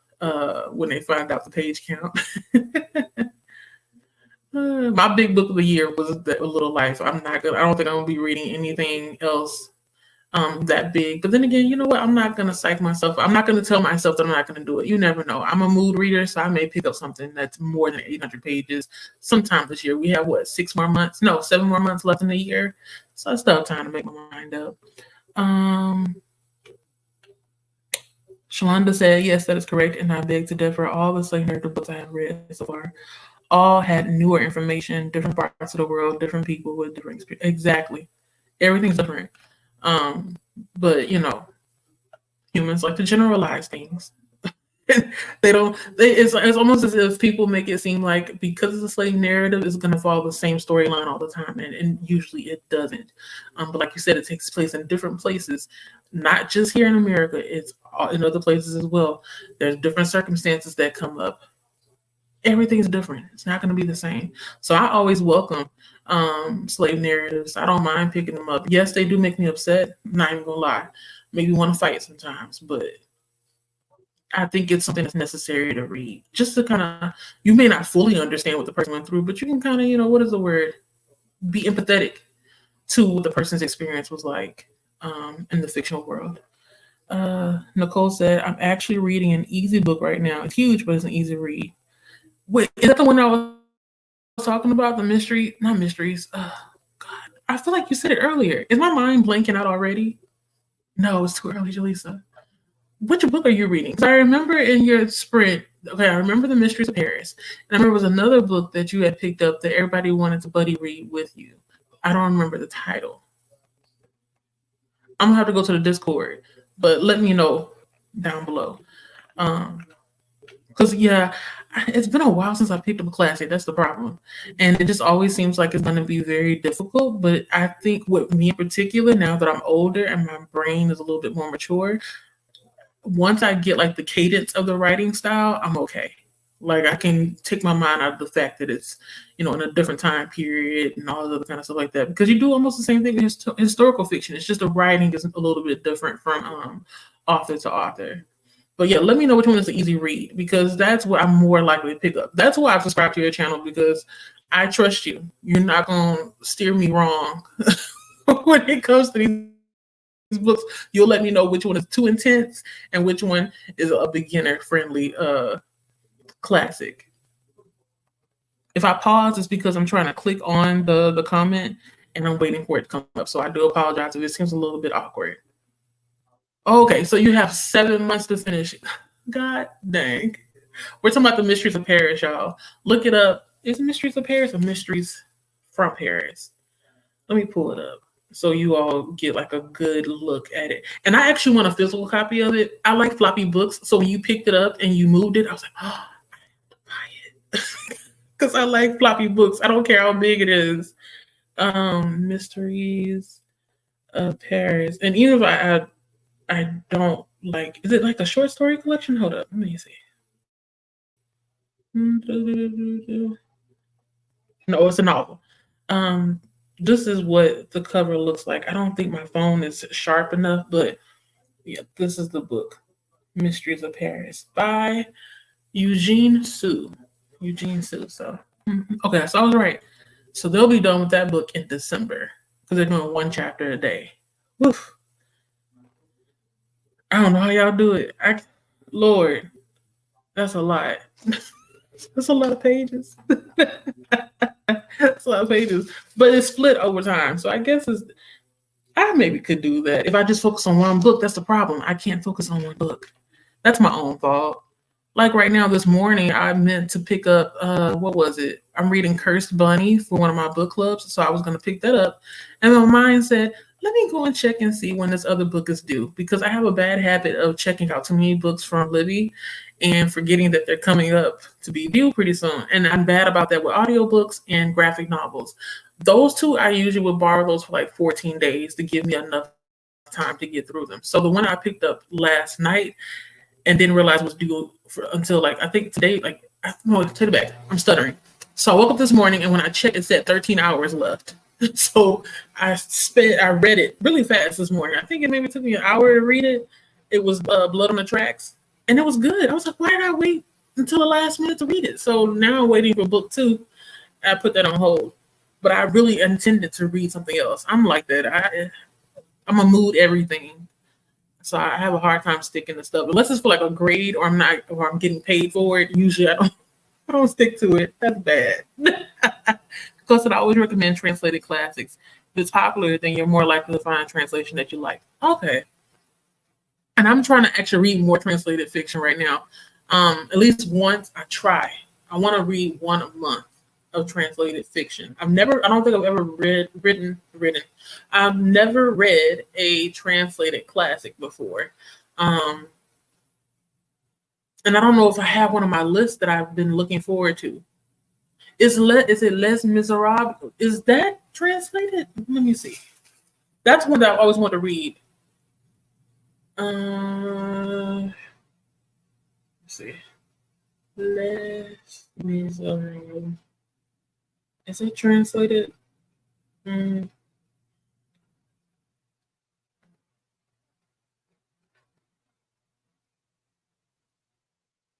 when they find out the page count. My big book of the year was A Little Life. I don't think I'm gonna be reading anything else that big. But then again, you know what? I'm not gonna psych myself. I'm not gonna tell myself that I'm not gonna do it. You never know. I'm a mood reader, so I may pick up something that's more than 800 pages sometime this year. We have 6 more months? No, 7 more months left in the year. So I still have time to make my mind up. Shalonda said, yes, that is correct, and I beg to differ. All the slave narrative books I have read so far all had newer information, different parts of the world, different people with different experience. Exactly. Everything's different. But humans like to generalize things. It's almost as if people make it seem like because it's a slave narrative, it's going to follow the same storyline all the time, and usually it doesn't. But like you said, it takes place in different places, not just here in America. It's in other places as well. There's different circumstances that come up. Everything's different. It's not going to be the same. So I always welcome slave narratives. I don't mind picking them up. Yes, they do make me upset. I'm not even gonna lie. Make me want to fight sometimes, but I think it's something that's necessary to read. Just to kind of, you may not fully understand what the person went through, but you can kind of, what is the word? Be empathetic to what the person's experience was like in the fictional world. Nicole said, I'm actually reading an easy book right now. It's huge, but it's an easy read. Wait, is that the one I was talking about? The mystery? Not mysteries. God, I feel like you said it earlier. Is my mind blanking out already? No, it's too early, Jaleesa. Which book are you reading? Because I remember in your sprint, okay, I remember The Mysteries of Paris. And I remember there was another book that you had picked up that everybody wanted to buddy read with you. I don't remember the title. I'm going to have to go to the Discord, but let me know down below. Because, yeah, It's been a while since I picked up a classic. That's the problem. And it just always seems like it's going to be very difficult. But I think with me in particular, now that I'm older and my brain is a little bit more mature, once I get like the cadence of the writing style, I'm okay. Like I can take my mind out of the fact that it's, in a different time period and all the other kind of stuff like that. Because you do almost the same thing in historical fiction. It's just the writing is a little bit different from author to author. But yeah, let me know which one is an easy read because that's what I'm more likely to pick up. That's why I've subscribed to your channel because I trust you. You're not gonna steer me wrong when it comes to these books. You'll let me know which one is too intense and which one is a beginner friendly classic. If I pause, it's because I'm trying to click on the comment and I'm waiting for it to come up. So I do apologize if it seems a little bit awkward. Okay, so you have 7 months to finish. God dang. We're talking about the Mysteries of Paris, y'all. Look it up. Is it Mysteries of Paris or Mysteries from Paris? Let me pull it up so you all get like a good look at it. And I actually want a physical copy of it. I like floppy books. So when you picked it up and you moved it, I was like, oh, I have to buy it. Because I like floppy books. I don't care how big it is. Mysteries of Paris. And even if I don't like, is it like a short story collection? Hold up, let me see. No, it's a novel. This is what the cover looks like. I don't think my phone is sharp enough, but yeah, this is the book. Mysteries of Paris by Eugene Sue. So, okay, so I was right. So they'll be done with that book in December because they're doing 1 chapter a day. Woof. I don't know how y'all do it. Lord, that's a lot. That's a lot of pages. That's a lot of pages. But it's split over time. So I guess I maybe could do that. If I just focus on one book, that's the problem. I can't focus on one book. That's my own fault. Like right now, this morning, I meant to pick up, what was it? I'm reading Cursed Bunny for one of my book clubs. So I was going to pick that up. And my mind said, let me go and check and see when this other book is due. Because I have a bad habit of checking out too many books from Libby and forgetting that they're coming up to be due pretty soon. And I'm bad about that with audiobooks and graphic novels. Those two, I usually would borrow those for like 14 days to give me enough time to get through them. So the one I picked up last night and didn't realize was due until like, I think today, no, take it back. I'm stuttering. So I woke up this morning and when I checked, it said 13 hours left. So I read it really fast this morning. I think it maybe took me an hour to read it. It was Blood on the Tracks. And it was good. I was like, why did I wait until the last minute to read it? So now I'm waiting for book 2. I put that on hold. But I really intended to read something else. I'm like that. I'm a mood everything. So I have a hard time sticking to stuff. Unless it's for like a grade or I'm getting paid for it. Usually I don't stick to it. That's bad. Because I always recommend translated classics. If it's popular, then you're more likely to find a translation that you like. Okay. And I'm trying to actually read more translated fiction right now. At least once I try. I want to read 1 a month of translated fiction. I don't think I've ever written. I've never read a translated classic before. And I don't know if I have one on my list that I've been looking forward to. Is it Les Miserables? Is that translated? Let me see. That's one that I always want to read. Let's see. Les Miserables. Is it translated?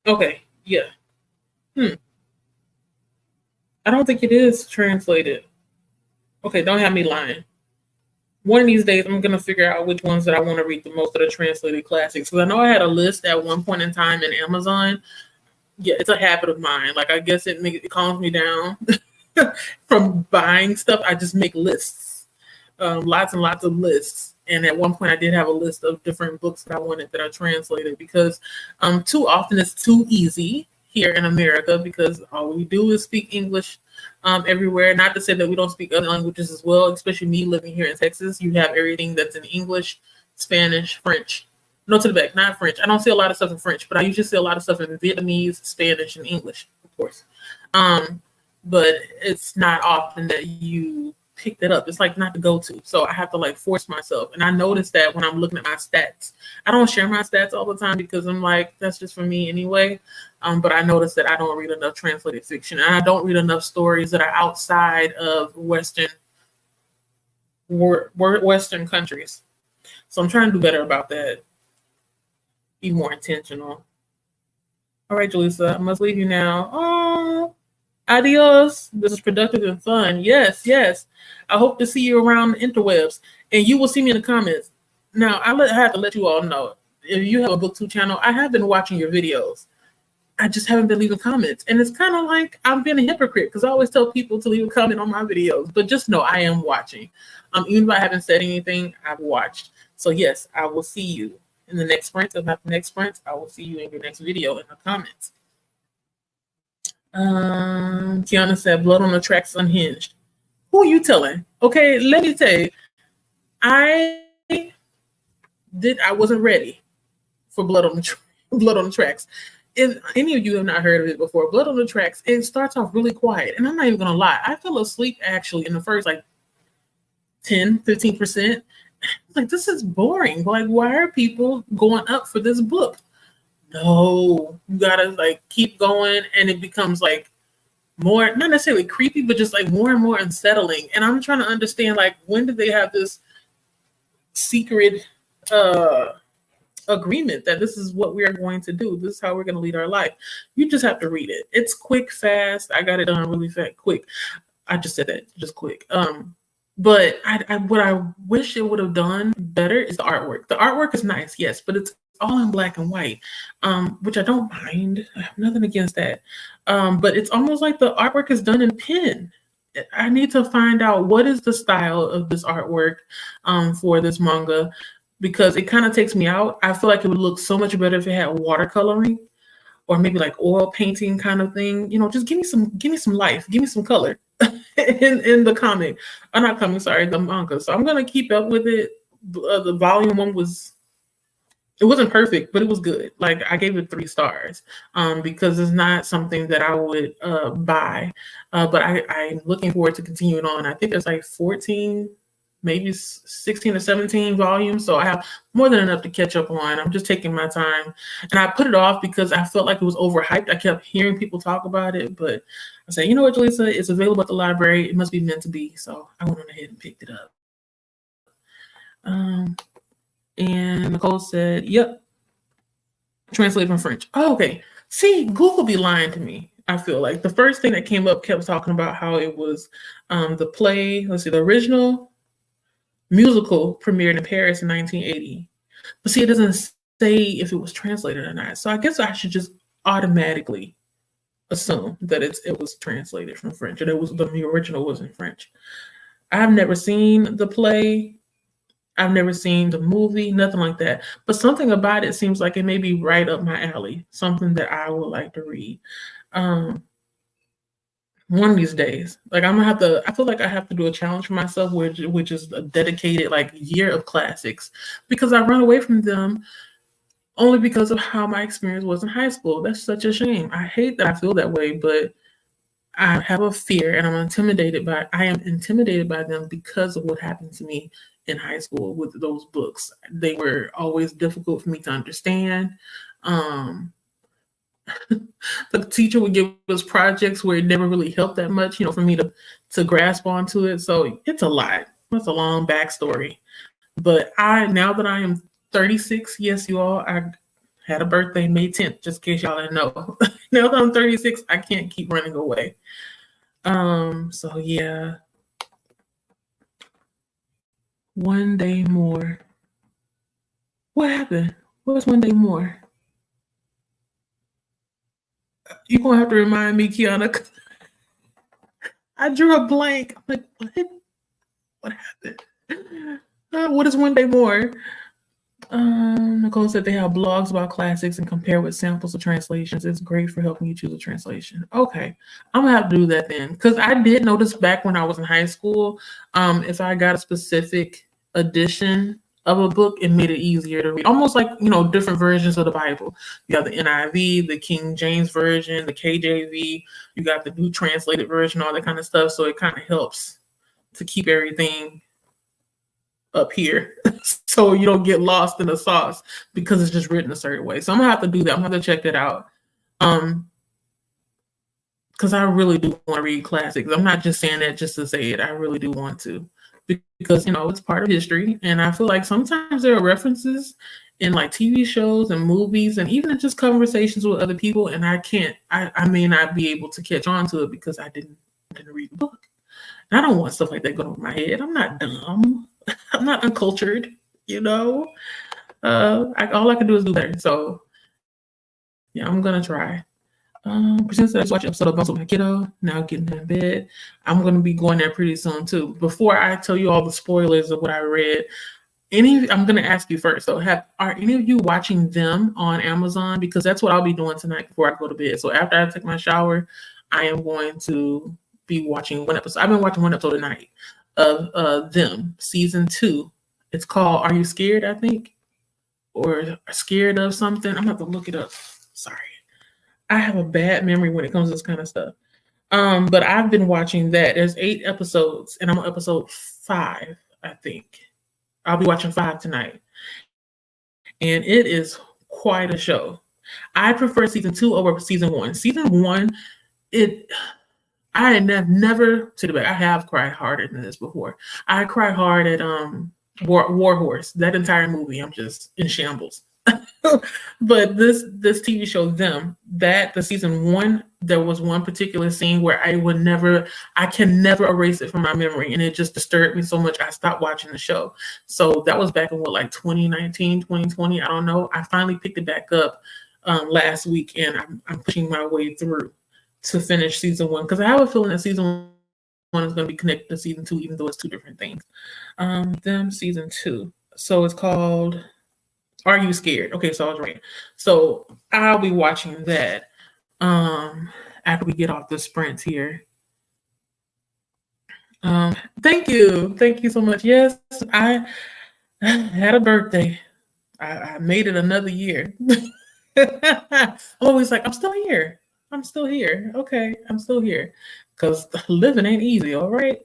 Okay, yeah. I don't think it is translated. Okay, don't have me lying. One of these days, I'm going to figure out which ones that I want to read the most of the translated classics. Because I know I had a list at one point in time in Amazon. Yeah, it's a habit of mine. Like, I guess it calms me down from buying stuff. I just make lists, lots and lots of lists. And at one point, I did have a list of different books that I wanted that I translated because too often it's too easy here in America because all we do is speak English everywhere. Not to say that we don't speak other languages as well, especially me living here in Texas. You have everything that's in English, Spanish, French, No, to the back, not French. I don't see a lot of stuff in French, but I usually see a lot of stuff in Vietnamese, Spanish, and English, of course. Um, but it's not often that you pick that up. It's like not the go-to. So I have to like force myself. And I notice that when I'm looking at my stats. I don't share my stats all the time because I'm like, that's just for me anyway. But I notice that I don't read enough translated fiction. And I don't read enough stories that are outside of Western countries. So I'm trying to do better about that. Be more intentional. All right, Jaleesa, I must leave you now. Oh, adios. This is productive and fun. Yes, yes. I hope to see you around the interwebs, and you will see me in the comments. Now, I have to let you all know, if you have a BookTube channel, I have been watching your videos. I just haven't been leaving comments. And it's kind of like I'm being a hypocrite because I always tell people to leave a comment on my videos. But just know I am watching. Even if I haven't said anything, I've watched. So yes, I will see you in the next sprint. If not the next sprint, I will see you in your next video in the comments. Kiana said, Blood on the Tracks Unhinged. Who are you telling? Okay, let me tell you. I wasn't ready for Blood on the Tracks. If any of you have not heard of it before, Blood on the Tracks, it starts off really quiet. And I'm not even going to lie. I fell asleep actually in the first like 10, 15%. Like, this is boring. Like, why are people going up for this book? No, you got to like keep going. And it becomes like more, not necessarily creepy, but just like more and more unsettling. And I'm trying to understand, like, when did they have this secret agreement that this is what we are going to do? This is how we're going to lead our life. You just have to read it. It's quick, fast. I got it done really fast, quick. I just said that, just quick. But what I wish it would have done better is the artwork. The artwork is nice, yes, but it's all in black and white, which I don't mind. I have nothing against that. But it's almost like the artwork is done in pen. I need to find out what is the style of this artwork for this manga, because it kind of takes me out. I feel like it would look so much better if it had watercoloring or maybe like oil painting kind of thing. You know, just give me some life, give me some color in the comic. Not comic, sorry, the manga. So I'm gonna keep up with it. The volume 1 it wasn't perfect, but it was good. Like, I gave it 3 stars because it's not something that I would buy. But I'm looking forward to continuing on. I think there's like 14, maybe 16 or 17 volumes. So I have more than enough to catch up on. I'm just taking my time. And I put it off because I felt like it was overhyped. I kept hearing people talk about it. But I said, you know what, Jaleesa? It's available at the library. It must be meant to be. So I went on ahead and picked it up. And Nicole said, yep, translate from French. Oh, okay. See, Google be lying to me. I feel like the first thing that came up kept talking about how it was the play. Let's see, the original musical premiered in Paris in 1980. But see, it doesn't say if it was translated or not. So I guess I should just automatically assume that it was translated from French, and the original was in French. I've never seen the play. I've never seen the movie, nothing like that. But something about it seems like it may be right up my alley, something that I would like to read. One of these days, like I feel like I have to do a challenge for myself, which is a dedicated like year of classics, because I run away from them only because of how my experience was in high school. That's such a shame. I hate that I feel that way, but I have a fear and I am intimidated by them because of what happened to me in high school with those books. They were always difficult for me to understand. The teacher would give us projects where it never really helped that much, for me to grasp onto it. So it's a lot. It's a long backstory. But now that I am 36, yes, you all, I had a birthday May 10th, just in case y'all didn't know. Now that I'm 36, I can't keep running away. So yeah. One Day More. What happened? What's One Day More? You're gonna have to remind me, Kiana. I drew a blank. I'm like, what happened? What is One Day More? Nicole said they have blogs about classics and compare with samples of translations. It's great for helping you choose a translation. Okay, I'm gonna have to do that then, because I did notice back when I was in high school, if I got a specific edition of a book, it made it easier to read. Almost like, different versions of the Bible. You have the NIV, the King James Version, the KJV, you got the New Translated Version, all that kind of stuff. So it kind of helps to keep everything up here so you don't get lost in the sauce because it's just written a certain way. So I'm gonna have to do that. I'm gonna have to check that out. Because I really do want to read classics. I'm not just saying that just to say it. I really do want to, because it's part of history, and I feel like sometimes there are references in like TV shows and movies, and even in just conversations with other people, and I may not be able to catch on to it because I didn't read the book. And I don't want stuff like that going over my head. I'm not dumb. I'm not uncultured. All I can do is do better. So yeah, I'm gonna try. Since I just watched an episode of Bumps with My Kiddo, now getting in bed. I'm going to be going there pretty soon too. Before I tell you all the spoilers of what I read, I'm going to ask you first. So, are any of you watching them on Amazon? Because that's what I'll be doing tonight before I go to bed. So after I take my shower, I am going to be watching one episode. I've been watching one episode tonight of them, season 2. It's called "Are You Scared?" I think, or "Scared of Something." I'm going to have to look it up. Sorry. I have a bad memory when it comes to this kind of stuff. But I've been watching that. There's 8 episodes, and I'm on episode 5, I think. I'll be watching 5 tonight. And it is quite a show. I prefer season 2 over season 1. Season 1, I had never to the back. I have cried harder than this before. I cried hard at War Horse. That entire movie, I'm just in shambles. But this TV show, the season 1, there was one particular scene where I can never erase it from my memory, and it just disturbed me so much I stopped watching the show. So that was back in 2019, 2020, I don't know. I finally picked it back up last week, and I'm pushing my way through to finish season 1, because I have a feeling that season 1 is going to be connected to season 2, even though it's 2 different things. Season 2. So it's called "Are You Scared?" Okay, so I was right. So I'll be watching that after we get off the sprint here. Thank you so much. Yes, I had a birthday. I made it another year. I'm always like, I'm still here. Okay, I'm still here, because living ain't easy. All right.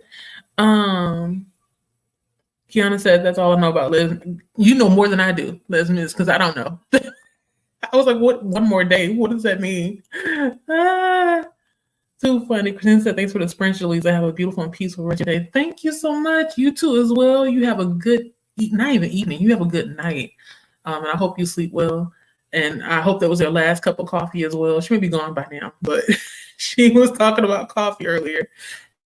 Kiana said, "That's all I know about Les." You know more than I do, Les Mis, because I don't know. I was like, what? One more day? What does that mean? Too funny. Christine said, "Thanks for the sprint, Jaleesa. I have a beautiful and peaceful rest of your day." Thank you so much. You too as well. You have a good, not even evening, you have a good night. And I hope you sleep well. And I hope that was her last cup of coffee as well. She may be gone by now, but she was talking about coffee earlier.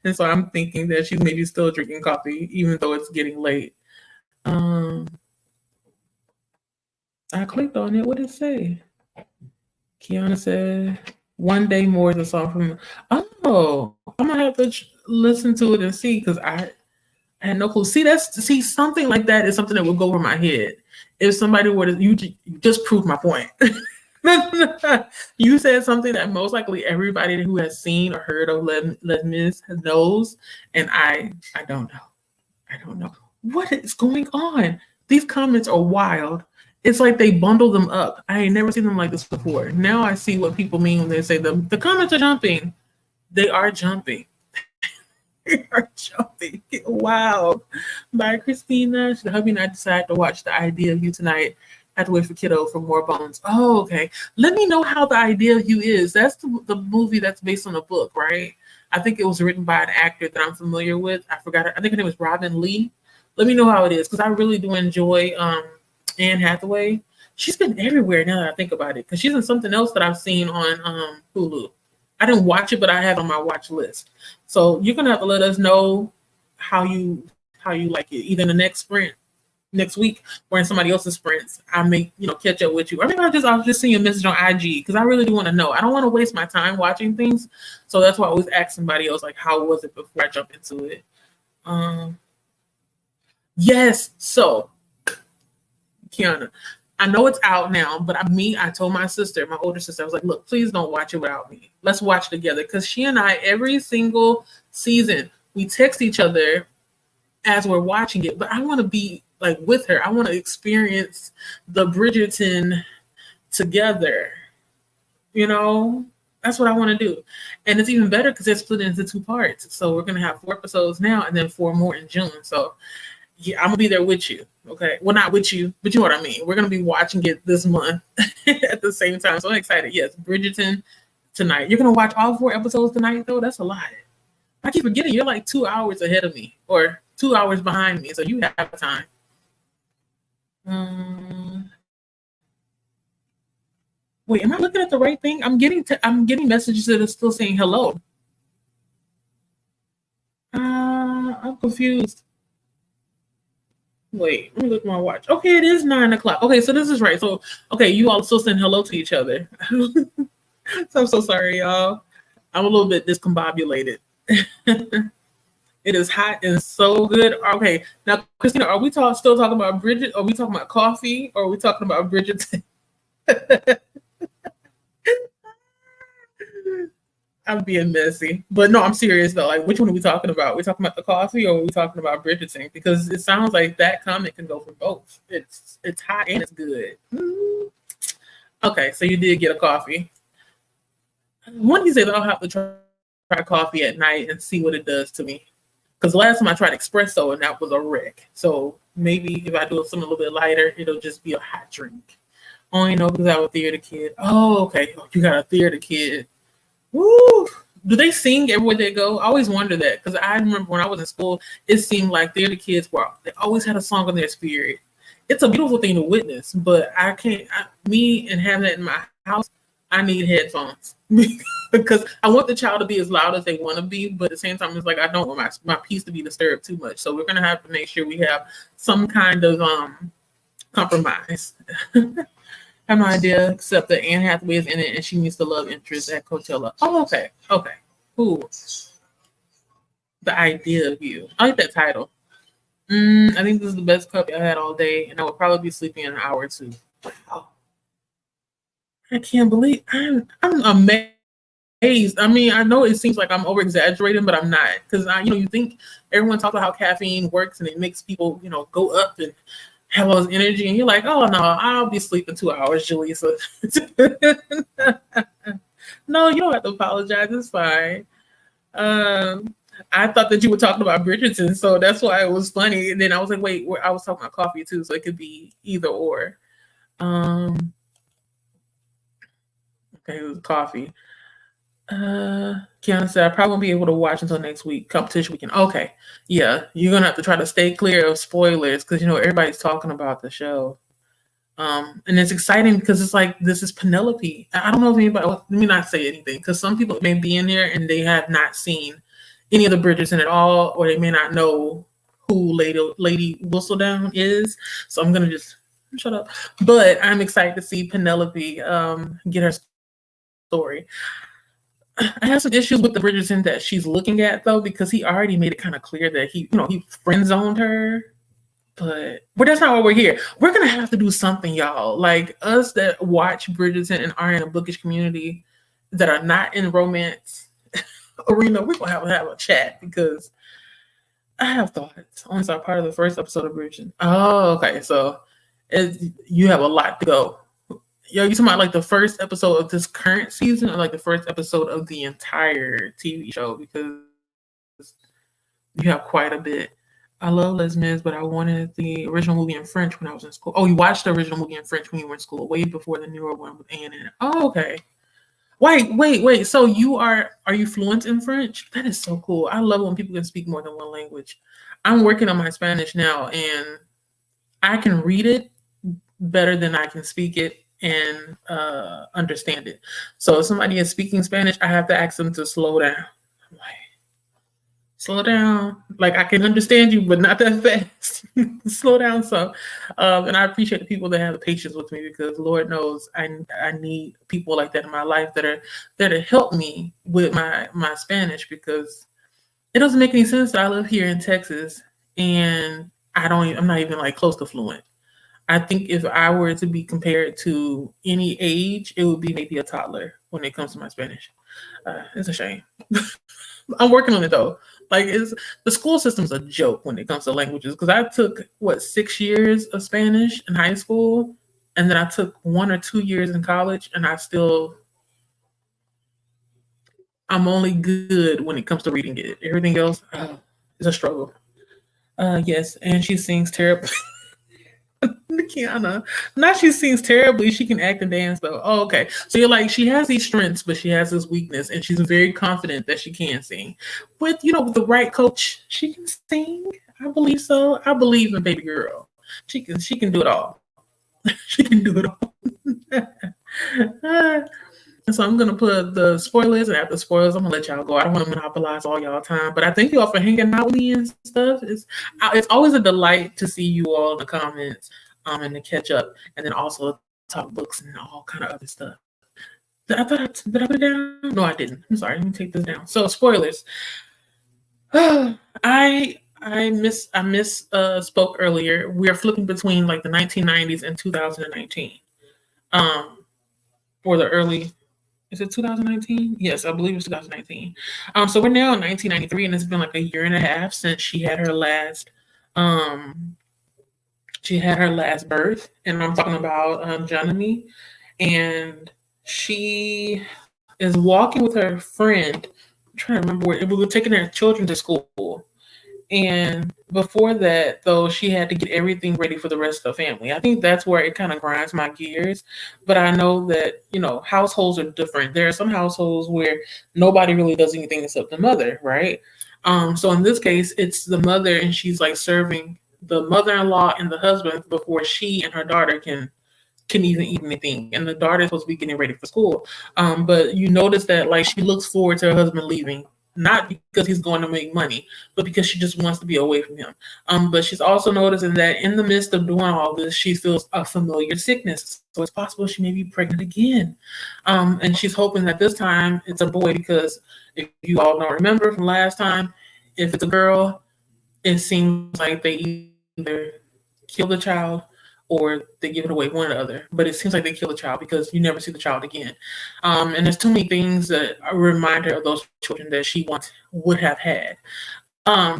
And so I'm thinking that she's maybe still drinking coffee, even though it's getting late. I clicked on it. What did it say? Kiana said, "One Day More" is a song from... Oh, I'm going to have to listen to it and see, because I had no clue. See, something like that is something that would go over my head. If somebody were to... You just proved my point. You said something that most likely everybody who has seen or heard of Les Mis knows, and I don't know. What is going on? These comments are wild. It's like they bundle them up. I ain't never seen them like this before. Now I see what people mean when they say the comments are jumping. They are jumping. They are jumping. Wow. Bye, Christina. Should hubby and I decide to watch The Idea of You tonight? I have to wait for kiddo for more bones. Oh, okay. Let me know how The Idea of You is. That's the movie that's based on a book, right? I think it was written by an actor that I'm familiar with. I forgot her. I think her name was Robin Lee. Let me know how it is, because I really do enjoy Anne Hathaway. She's been everywhere now that I think about it, because she's in something else that I've seen on Hulu. I didn't watch it, but I have it on my watch list. So you're gonna have to let us know how you like it, either in the next sprint next week or in somebody else's sprints. I may catch up with you, or maybe I'll just send you a message on IG, because I really do want to know. I don't want to waste my time watching things, so that's why I always ask somebody else, like, how was it before I jump into it. Yes. So Kiana, I know it's out now, but I told my sister, my older sister, I was like, look, please don't watch it without me. Let's watch together. Because she and I, every single season, we text each other as we're watching it. But I want to be like with her. I want to experience the Bridgerton together. You know, that's what I want to do. And it's even better because they're split into two parts. So we're gonna have 4 episodes now and then 4 more in June. So yeah, I'm gonna be there with you. Okay. Well, not with you, but you know what I mean. We're gonna be watching it this month at the same time. So I'm excited. Yes, Bridgerton tonight. You're gonna watch all 4 episodes tonight though? That's a lot. I keep forgetting you're like 2 hours ahead of me or 2 hours behind me. So you have time. Um, Wait, am I looking at the right thing? I'm getting messages that are still saying hello. I'm confused. Wait, let me look at my watch. Okay, it is 9 o'clock. Okay, so this is right. So okay, you all still send hello to each other. So I'm so sorry, y'all. I'm a little bit discombobulated. It is hot and so good. Okay, now Christina, are we still talking about Bridget? Are we talking about coffee? Or are we talking about Bridget? I'm being messy, but no, I'm serious though. Like, which one are we talking about? We talking about the coffee, or are we talking about Bridgerton? Because it sounds like that comment can go for both. It's hot and it's good. Okay, so you did get a coffee. One of these days I'll have to try coffee at night and see what it does to me. Because the last time I tried espresso and that was a wreck. So maybe if I do something a little bit lighter, it'll just be a hot drink. Only know because I have a theater kid. Oh, okay. You got a theater kid. Woo! Do they sing everywhere they go? I always wonder that because I remember when I was in school, it seemed like theater kids they always had a song in their spirit. It's a beautiful thing to witness, but I can't. Me and having that in my house, I need headphones because I want the child to be as loud as they want to be, but at the same time, it's like I don't want my peace to be disturbed too much. So we're gonna have to make sure we have some kind of compromise. I have no idea, except that Anne Hathaway is in it and she meets the love interest at Coachella. Oh, okay. Okay. Cool. The idea of you. I like that title. I think this is the best coffee I had all day, and I will probably be sleeping in an hour or two. Wow. I can't believe I'm amazed. I mean, I know it seems like I'm over exaggerating, but I'm not. Because you think everyone talks about how caffeine works and it makes people, go up and have all this energy, and you're like, oh no, I'll be sleeping 2 hours, Julissa. No, you don't have to apologize. It's fine. I thought that you were talking about Bridgerton, so that's why it was funny. And then I was like, wait, I was talking about coffee too, so it could be either or. Okay, it was coffee. Kiana said, I probably won't be able to watch until next week, competition weekend. Okay. Yeah, you're going to have to try to stay clear of spoilers because, everybody's talking about the show. And it's exciting because it's like, this is Penelope. I don't know if anybody, let me not say anything because some people may be in here and they have not seen any of the Bridgerton at all, or they may not know who Lady Whistledown is. So I'm going to just shut up. But I'm excited to see Penelope get her story. I have some issues with the Bridgerton that she's looking at though, because he already made it kind of clear that he friend zoned her. But that's not why we're here. We're gonna have to do something, y'all. Like us that watch Bridgerton and are in a bookish community that are not in romance arena. We're gonna have a chat because I have thoughts. Only saw part of the first episode of Bridgerton. Oh, okay. So you have a lot to go. Yo, you talking about like the first episode of this current season or like the first episode of the entire TV show? Because you have quite a bit. I love Les Mis, but I wanted the original movie in French when I was in school. Oh, you watched the original movie in French when you were in school, way before the newer one with Anne in it. Oh, okay. Wait. So are you fluent in French? That is so cool. I love when people can speak more than one language. I'm working on my Spanish now, and I can read it better than I can speak it and understand it. So if somebody is speaking Spanish, I have to ask them to slow down. I'm like, slow down. Like I can understand you, but not that fast. Slow down some. And I appreciate the people that have the patience with me because Lord knows I need people like that in my life that are there to help me with my Spanish because it doesn't make any sense that I live here in Texas and I'm not even like close to fluent. I think if I were to be compared to any age, it would be maybe a toddler when it comes to my Spanish. It's a shame. I'm working on it though. Like, it's the school system's a joke when it comes to languages. Because I took 6 years of Spanish in high school, and then I took 1 or 2 years in college, and I'm only good when it comes to reading it. Everything else is a struggle. Yes, and she sings terribly. Kiana. Not she sings terribly. She can act and dance though. Oh, okay. So you're like, she has these strengths, but she has this weakness, and she's very confident that she can sing. With the right coach, she can sing. I believe so. I believe in baby girl. She can do it all. She can do it all. So I'm gonna put the spoilers, and after spoilers, I'm gonna let y'all go. I don't want to monopolize all y'all time, but I thank you all for hanging out with me and stuff. It's always a delight to see you all in the comments, and to catch up, and then also talk books and all kind of other stuff. Did I put it down? No, I didn't. I'm sorry. Let me take this down. So spoilers. I spoke earlier. We are flipping between like the 1990s and 2019, or the early. Is it 2019? Yes, I believe it's 2019. So we're now in 1993, and it's been like a year and a half since um, she had her last birth, and I'm talking about Janani, and she is walking with her friend. I'm trying to remember where we were taking their children to school. And before that, though, she had to get everything ready for the rest of the family. I think that's where it kind of grinds my gears. But I know that, households are different. There are some households where nobody really does anything except the mother, right? So in this case, it's the mother, and she's like serving the mother-in-law and the husband before she and her daughter can even eat anything. And the daughter is supposed to be getting ready for school. But you notice that like she looks forward to her husband leaving, not because he's going to make money, but because she just wants to be away from him. But she's also noticing that in the midst of doing all this, she feels a familiar sickness. So it's possible she may be pregnant again. And she's hoping that this time it's a boy, because if you all don't remember from last time, if it's a girl, it seems like they either kill the child or they give it away, one or the other. But it seems like they kill the child because you never see the child again. And there's too many things that remind her of those children that she once would have had.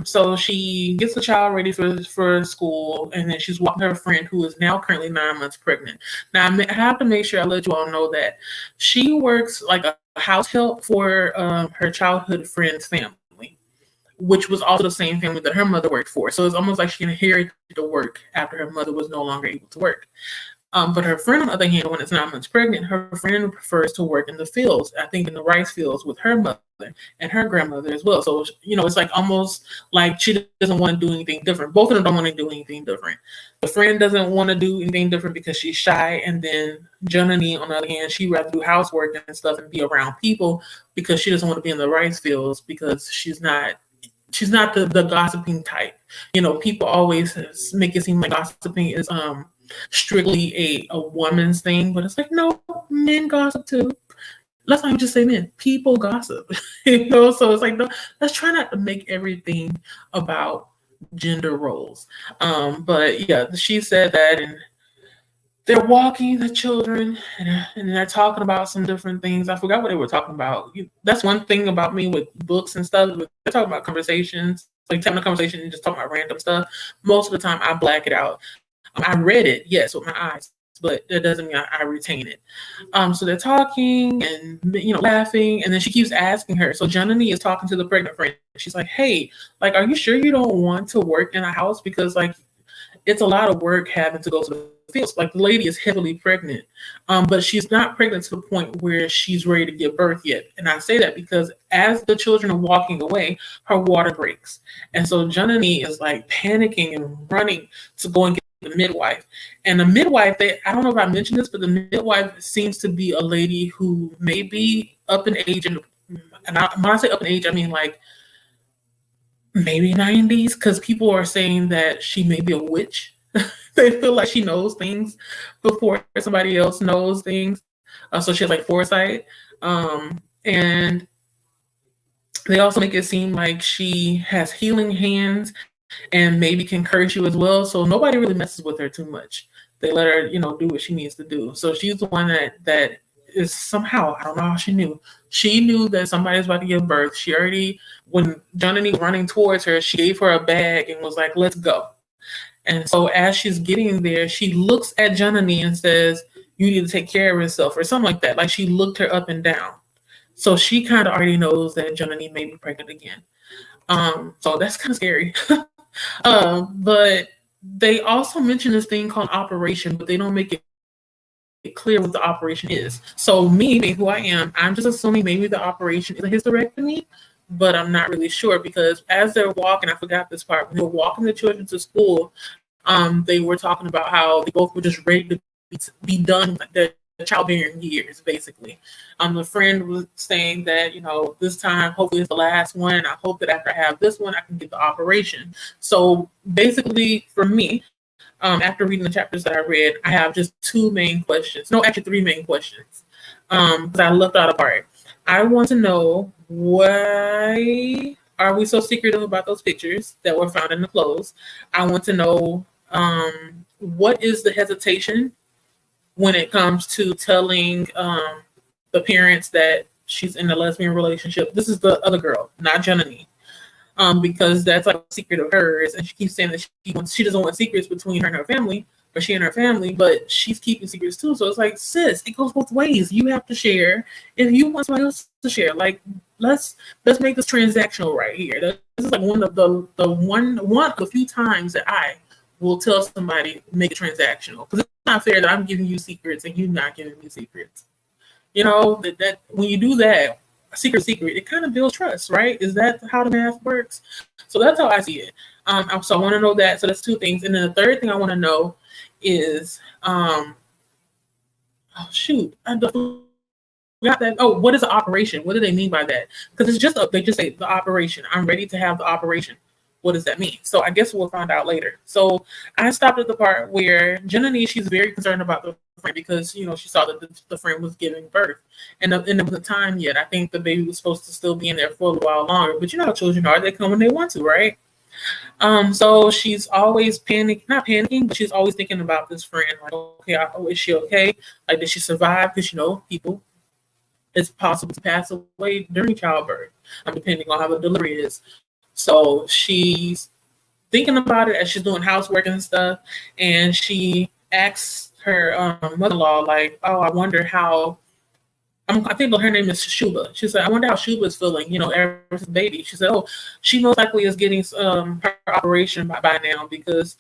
So she gets the child ready for school, and then she's walking her friend who is now currently 9 months pregnant. Now, I have to make sure I let you all know that she works like a house help for her childhood friend's family, which was also the same family that her mother worked for. So it's almost like she inherited the work after her mother was no longer able to work. But her friend, on the other hand, when it's 9 months pregnant, her friend prefers to work in the fields, I think in the rice fields with her mother and her grandmother as well. So, it's like almost like she doesn't want to do anything different. Both of them don't want to do anything different. The friend doesn't want to do anything different because she's shy. And then Janani, on the other hand, she'd rather do housework and stuff and be around people because she doesn't want to be in the rice fields, because she's not the gossiping type. People always make it seem like gossiping is strictly a woman's thing, but it's like, no, men gossip too. Let's not even just say men. People gossip. So it's like, no, let's try not to make everything about gender roles. But yeah, she said that, and they're walking the children, and they're talking about some different things. I forgot what they were talking about. That's one thing about me with books and stuff. They're talking about conversations, like having a conversation and just talking about random stuff. Most of the time, I black it out. I read it, yes, with my eyes, but that doesn't mean I retain it. So they're talking and laughing, and then she keeps asking her. So Janani is talking to the pregnant friend. She's like, "Hey, like, are you sure you don't want to work in a house? Because like, it's a lot of work having to go to the fields. Like, the lady is heavily pregnant, but she's not pregnant to the point where she's ready to give birth yet." And I say that because as the children are walking away, her water breaks, and so Janani is like panicking and running to go and get the midwife. And the midwife, I don't know if I mentioned this, but the midwife seems to be a lady who may be up in age, and when I say up in age, I mean like maybe 90s, because people are saying that she may be a witch. They feel like she knows things before somebody else knows things. So she has like foresight. And they also make it seem like she has healing hands and maybe can curse you as well. So nobody really messes with her too much. They let her, do what she needs to do. So she's the one that is somehow, I don't know how she knew, She knew that somebody was about to give birth. She already, when Jonathan was running towards her, she gave her a bag and was like, let's go. And so as she's getting there, she looks at Jonathan and says, you need to take care of yourself or something like that. Like she looked her up and down. So she kind of already knows that Jonathan may be pregnant again. So that's kind of scary. But they also mention this thing called operation, but they don't make it clear what the operation is. So me, who I am, I'm just assuming maybe the operation is a hysterectomy, but I'm not really sure because as they're walking, I forgot this part, when they were walking the children to school, they were talking about how they both were just ready to be done with their childbearing years, basically. The friend was saying that, this time, hopefully it's the last one. I hope that after I have this one, I can get the operation. So basically, for me, after reading the chapters that I read, I have just two main questions. No, actually three main questions. Because I left out a part. I want to know, why are we so secretive about those pictures that were found in the clothes? I want to know, what is the hesitation when it comes to telling the parents that she's in a lesbian relationship? This is the other girl, not Janani. Because that's like a secret of hers, and she keeps saying that she doesn't want secrets between her and her family, or she and her family, but she's keeping secrets too. So it's like, sis, it goes both ways. You have to share if you want somebody else to share. Like, let's make this transactional right here. This is like one of the few times that I will tell somebody, make it transactional, because it's not fair that I'm giving you secrets and you not giving me secrets. That when you do that, secret, it kind of builds trust, right? Is that how the math works? So that's how I see it. So I want to know that. So that's two things. And then the third thing I want to know is, I got that. Oh, what is an operation? What do they mean by that? Because they just say the operation. I'm ready to have the operation. What does that mean? So I guess we'll find out later. So I stopped at the part where Janani, she's very concerned about the friend because, she saw that the friend was giving birth. And it wasn't time yet. I think the baby was supposed to still be in there for a little while longer. But you know how children are. They come when they want to, right? So she's always not panicking, but she's always thinking about this friend. Like, okay, is she okay? Like, did she survive? Because, people, it's possible to pass away during childbirth, depending on how the delivery is. So she's thinking about it as she's doing housework and stuff. And she asks her mother-in-law, like, oh, I wonder how, I think her name is Shuba. She said, I wonder how Shuba is feeling, ever since baby. She said, oh, she most likely is getting her operation by now because,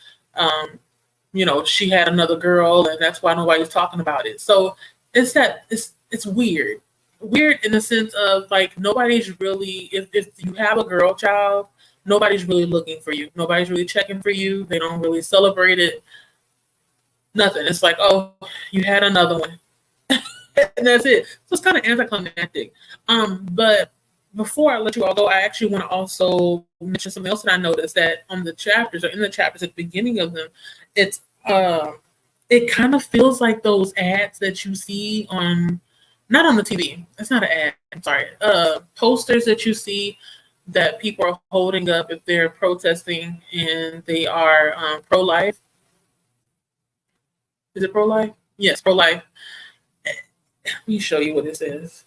she had another girl and that's why nobody's talking about it. So it's weird. Weird in the sense of, like, nobody's really, if you have a girl child, nobody's really looking for you. Nobody's really checking for you. They don't really celebrate it. Nothing. It's like, oh, you had another one. And that's it. So it's kind of anticlimactic. But before I let you all go, I actually want to also mention something else that I noticed, that on the chapters, or in the chapters at the beginning of them, it kind of feels like those ads that you see not on the TV. It's not an ad. I'm sorry. Posters that you see that people are holding up if they're protesting and they are pro-life. Is it pro-life? Yes, pro-life. Let me show you what it says.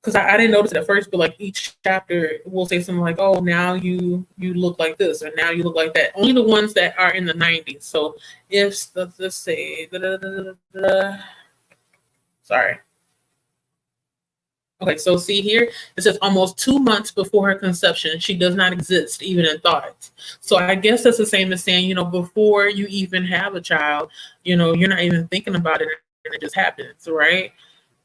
Because I didn't notice it at first, but like each chapter will say something like, oh, now you look like this, or now you look like that. Only the ones that are in the 90s. So if, let's say, sorry. Okay, so see here, it says almost 2 months before her conception, she does not exist even in thought. So I guess that's the same as saying, before you even have a child, you're not even thinking about it and it just happens, right?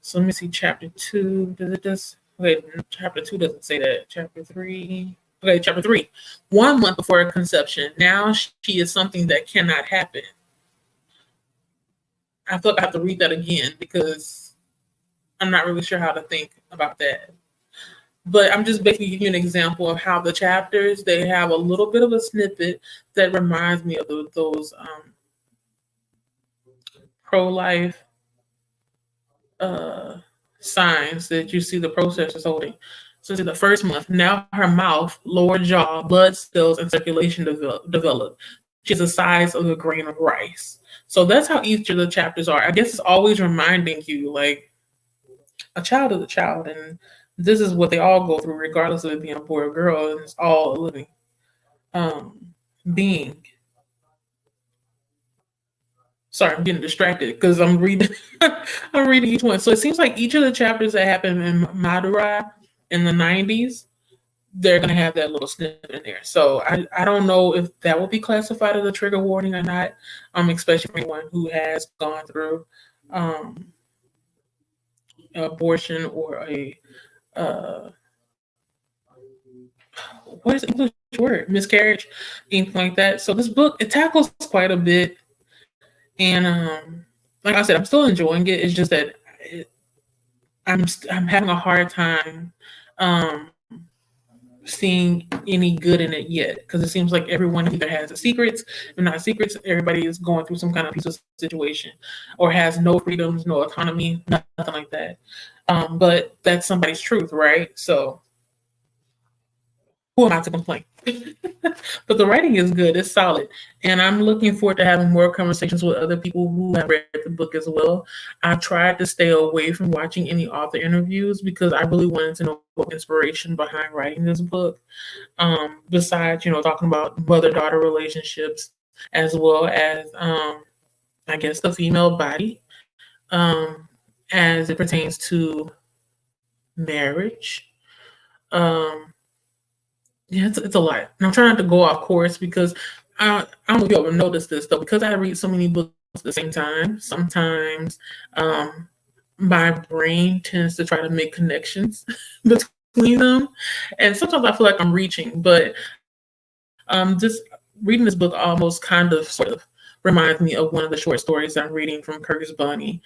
So let me see, chapter 2, does it just, okay, chapter 2 doesn't say that. Chapter 3, okay, chapter 3, 1 month before her conception, now she is something that cannot happen. I thought I have to read that again because I'm not really sure how to think about that. But I'm just basically giving you an example of how the chapters, they have a little bit of a snippet that reminds me of those pro-life signs that you see the protesters holding. So in the first month, now her mouth, lower jaw, blood cells, and circulation develop. She's the size of a grain of rice. So that's how each of the chapters are. I guess it's always reminding you, like, a child is a child, and this is what they all go through, regardless of it being a boy or girl, and it's all a living being. Sorry, I'm getting distracted because I'm reading I'm reading each one. So it seems like each of the chapters that happen in Madurai in the 90s, they're gonna have that little snippet in there. So I don't know if that will be classified as a trigger warning or not. Especially for anyone who has gone through um abortion or a uh what is the English word? Miscarriage, anything like that. So this book, it tackles quite a bit, and like I said, I'm still enjoying it. It's just that I'm having a hard time um seeing any good in it yet, because it seems like everyone either has a secrets, or not secrets. Everybody is going through some kind of piece of situation, or has no freedoms, no autonomy, nothing like that. But that's somebody's truth, right? So who am I to complain? But the writing is good, it's solid. And I'm looking forward to having more conversations with other people who have read the book as well. I tried to stay away from watching any author interviews because I really wanted to know what inspiration behind writing this book. Besides, talking about mother-daughter relationships, as well as I guess the female body, um, as it pertains to marriage. Um, Yeah, it's a lot. And I'm trying not to go off course because I don't know if you ever noticed this though, because I read so many books at the same time, sometimes um, my brain tends to try to make connections between them. And sometimes I feel like I'm reaching, but just reading this book almost kind of sort of reminds me of one of the short stories I'm reading from Curtis Bunny.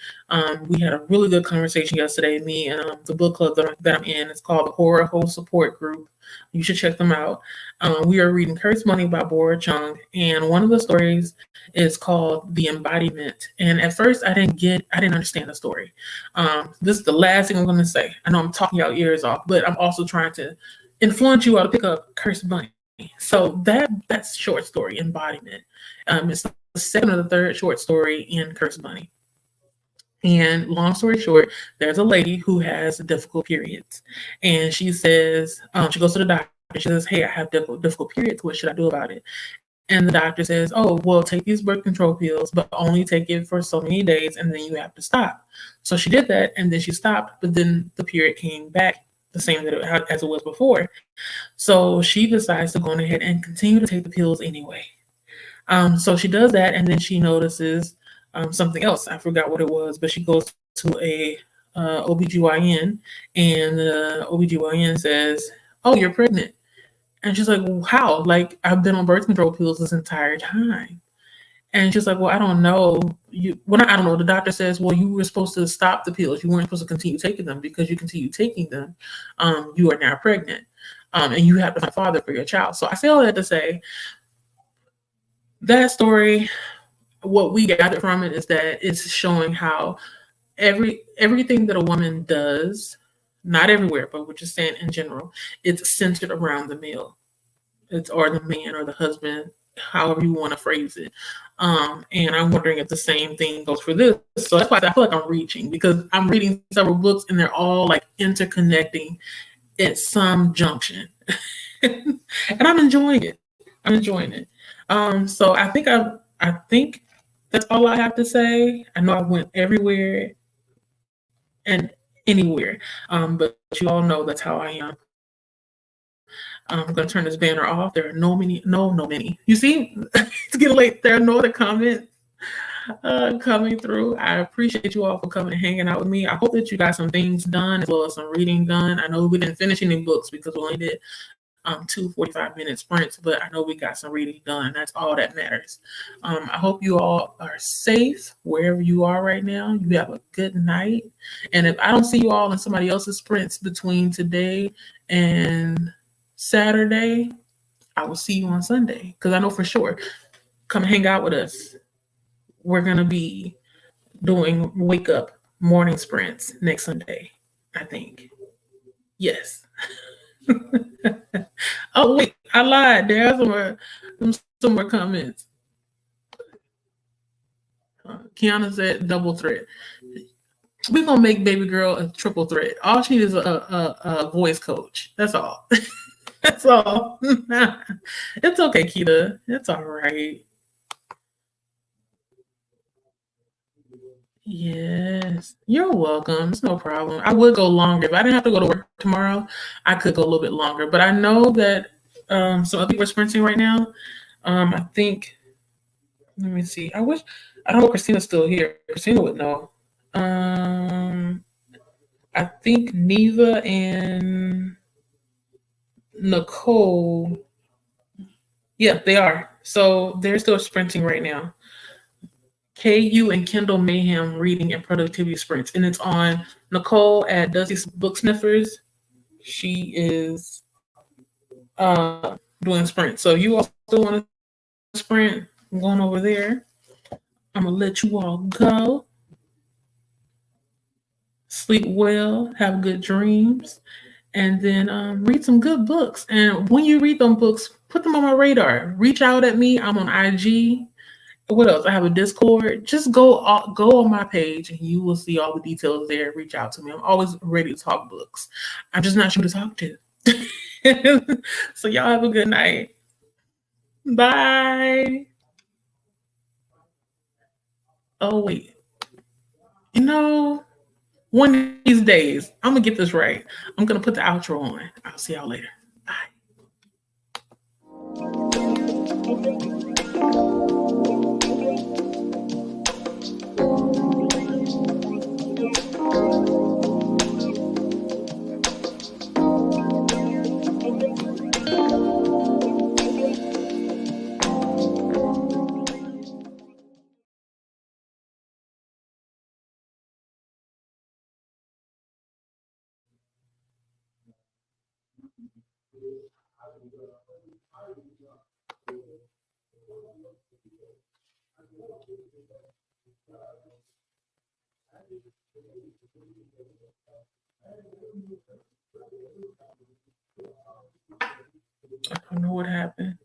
We had a really good conversation yesterday, me and the book club that I'm in. It's called the Horror Host Support Group. You should check them out. We are reading Curtis Bunny by Bora Chung, and one of the stories is called The Embodiment. And at first, I didn't understand the story. This is the last thing I'm going to say. I know I'm talking your ears off, but I'm also trying to influence you all to pick up Curtis Bunny. So that's short story Embodiment. It's the second or the third short story in Curse Bunny. And long story short, there's a lady who has difficult periods, and she says she goes to the doctor. She says, "Hey, I have difficult periods. What should I do about it?" And the doctor says, "Oh, well, take these birth control pills, but only take it for so many days, and then you have to stop." So she did that, and then she stopped, but then the period came back the same as it was before. So she decides to go on ahead and continue to take the pills anyway. So she does that, and then she notices something else. I forgot what it was, but she goes to a OBGYN, and the OBGYN says, "Oh, you're pregnant." And she's like, "Well, how? Like, I've been on birth control pills this entire time." And she's like, "Well, I don't know. I don't know." The doctor says, "Well, you were supposed to stop the pills. You weren't supposed to continue taking them, because you continue taking them. You are now pregnant. And you have to find a father for your child." So I say all that to say that story, what we gathered from it is that it's showing how everything that a woman does, not everywhere, but we're just saying in general, it's centered around the male. It's or the man or the husband, however you want to phrase it. And I'm wondering if the same thing goes for this. So that's why I feel like I'm reaching, because I'm reading several books and they're all like interconnecting at some junction. And I'm enjoying it. I'm enjoying it. So I think that's all I have to say. I know I went everywhere and anywhere, but you all know that's how I am. I'm gonna turn this banner off. There are no many. You see, it's getting late. There are no other comments coming through. I appreciate you all for coming and hanging out with me. I hope that you got some things done as well as some reading done. I know we didn't finish any books because we only did 2 45-minute sprints, but I know we got some reading done. That's all that matters. I hope you all are safe wherever you are right now. You have a good night. And if I don't see you all in somebody else's sprints between today and Saturday, I will see you on Sunday, because I know for sure. Come hang out with us. We're going to be doing wake up morning sprints next Sunday, I think. Yes. Oh wait, I lied. There are some more comments. Kiana said double threat. We're gonna make baby girl a triple threat. All she needs is a voice coach. That's all. That's all. It's okay, Kita. It's all right. Yes, you're welcome. It's no problem. I would go longer if I didn't have to go to work tomorrow. I could go a little bit longer, but I know that some other people are sprinting right now. I think. Let me see. I don't know if Christina's still here. Christina would know. Um, I think Neva and Nicole. Yeah, they are. So they're still sprinting right now. KU and Kendall Mayhem reading and productivity sprints, and it's on Nicole at Dusty's Book Sniffers. She is doing sprints. So you all still want to sprint? I'm going over there. I'm gonna let you all go. Sleep well, have good dreams, and then read some good books. And when you read them books, put them on my radar. Reach out at me. I'm on IG. What else? I have a Discord. Just go on my page, and you will see all the details there. Reach out to me. I'm always ready to talk books. I'm just not sure to talk to. So y'all have a good night. Bye. Oh wait, you know, one of these days I'm gonna get this right. I'm gonna put the outro on. I'll see y'all later. Bye. I don't know what happened.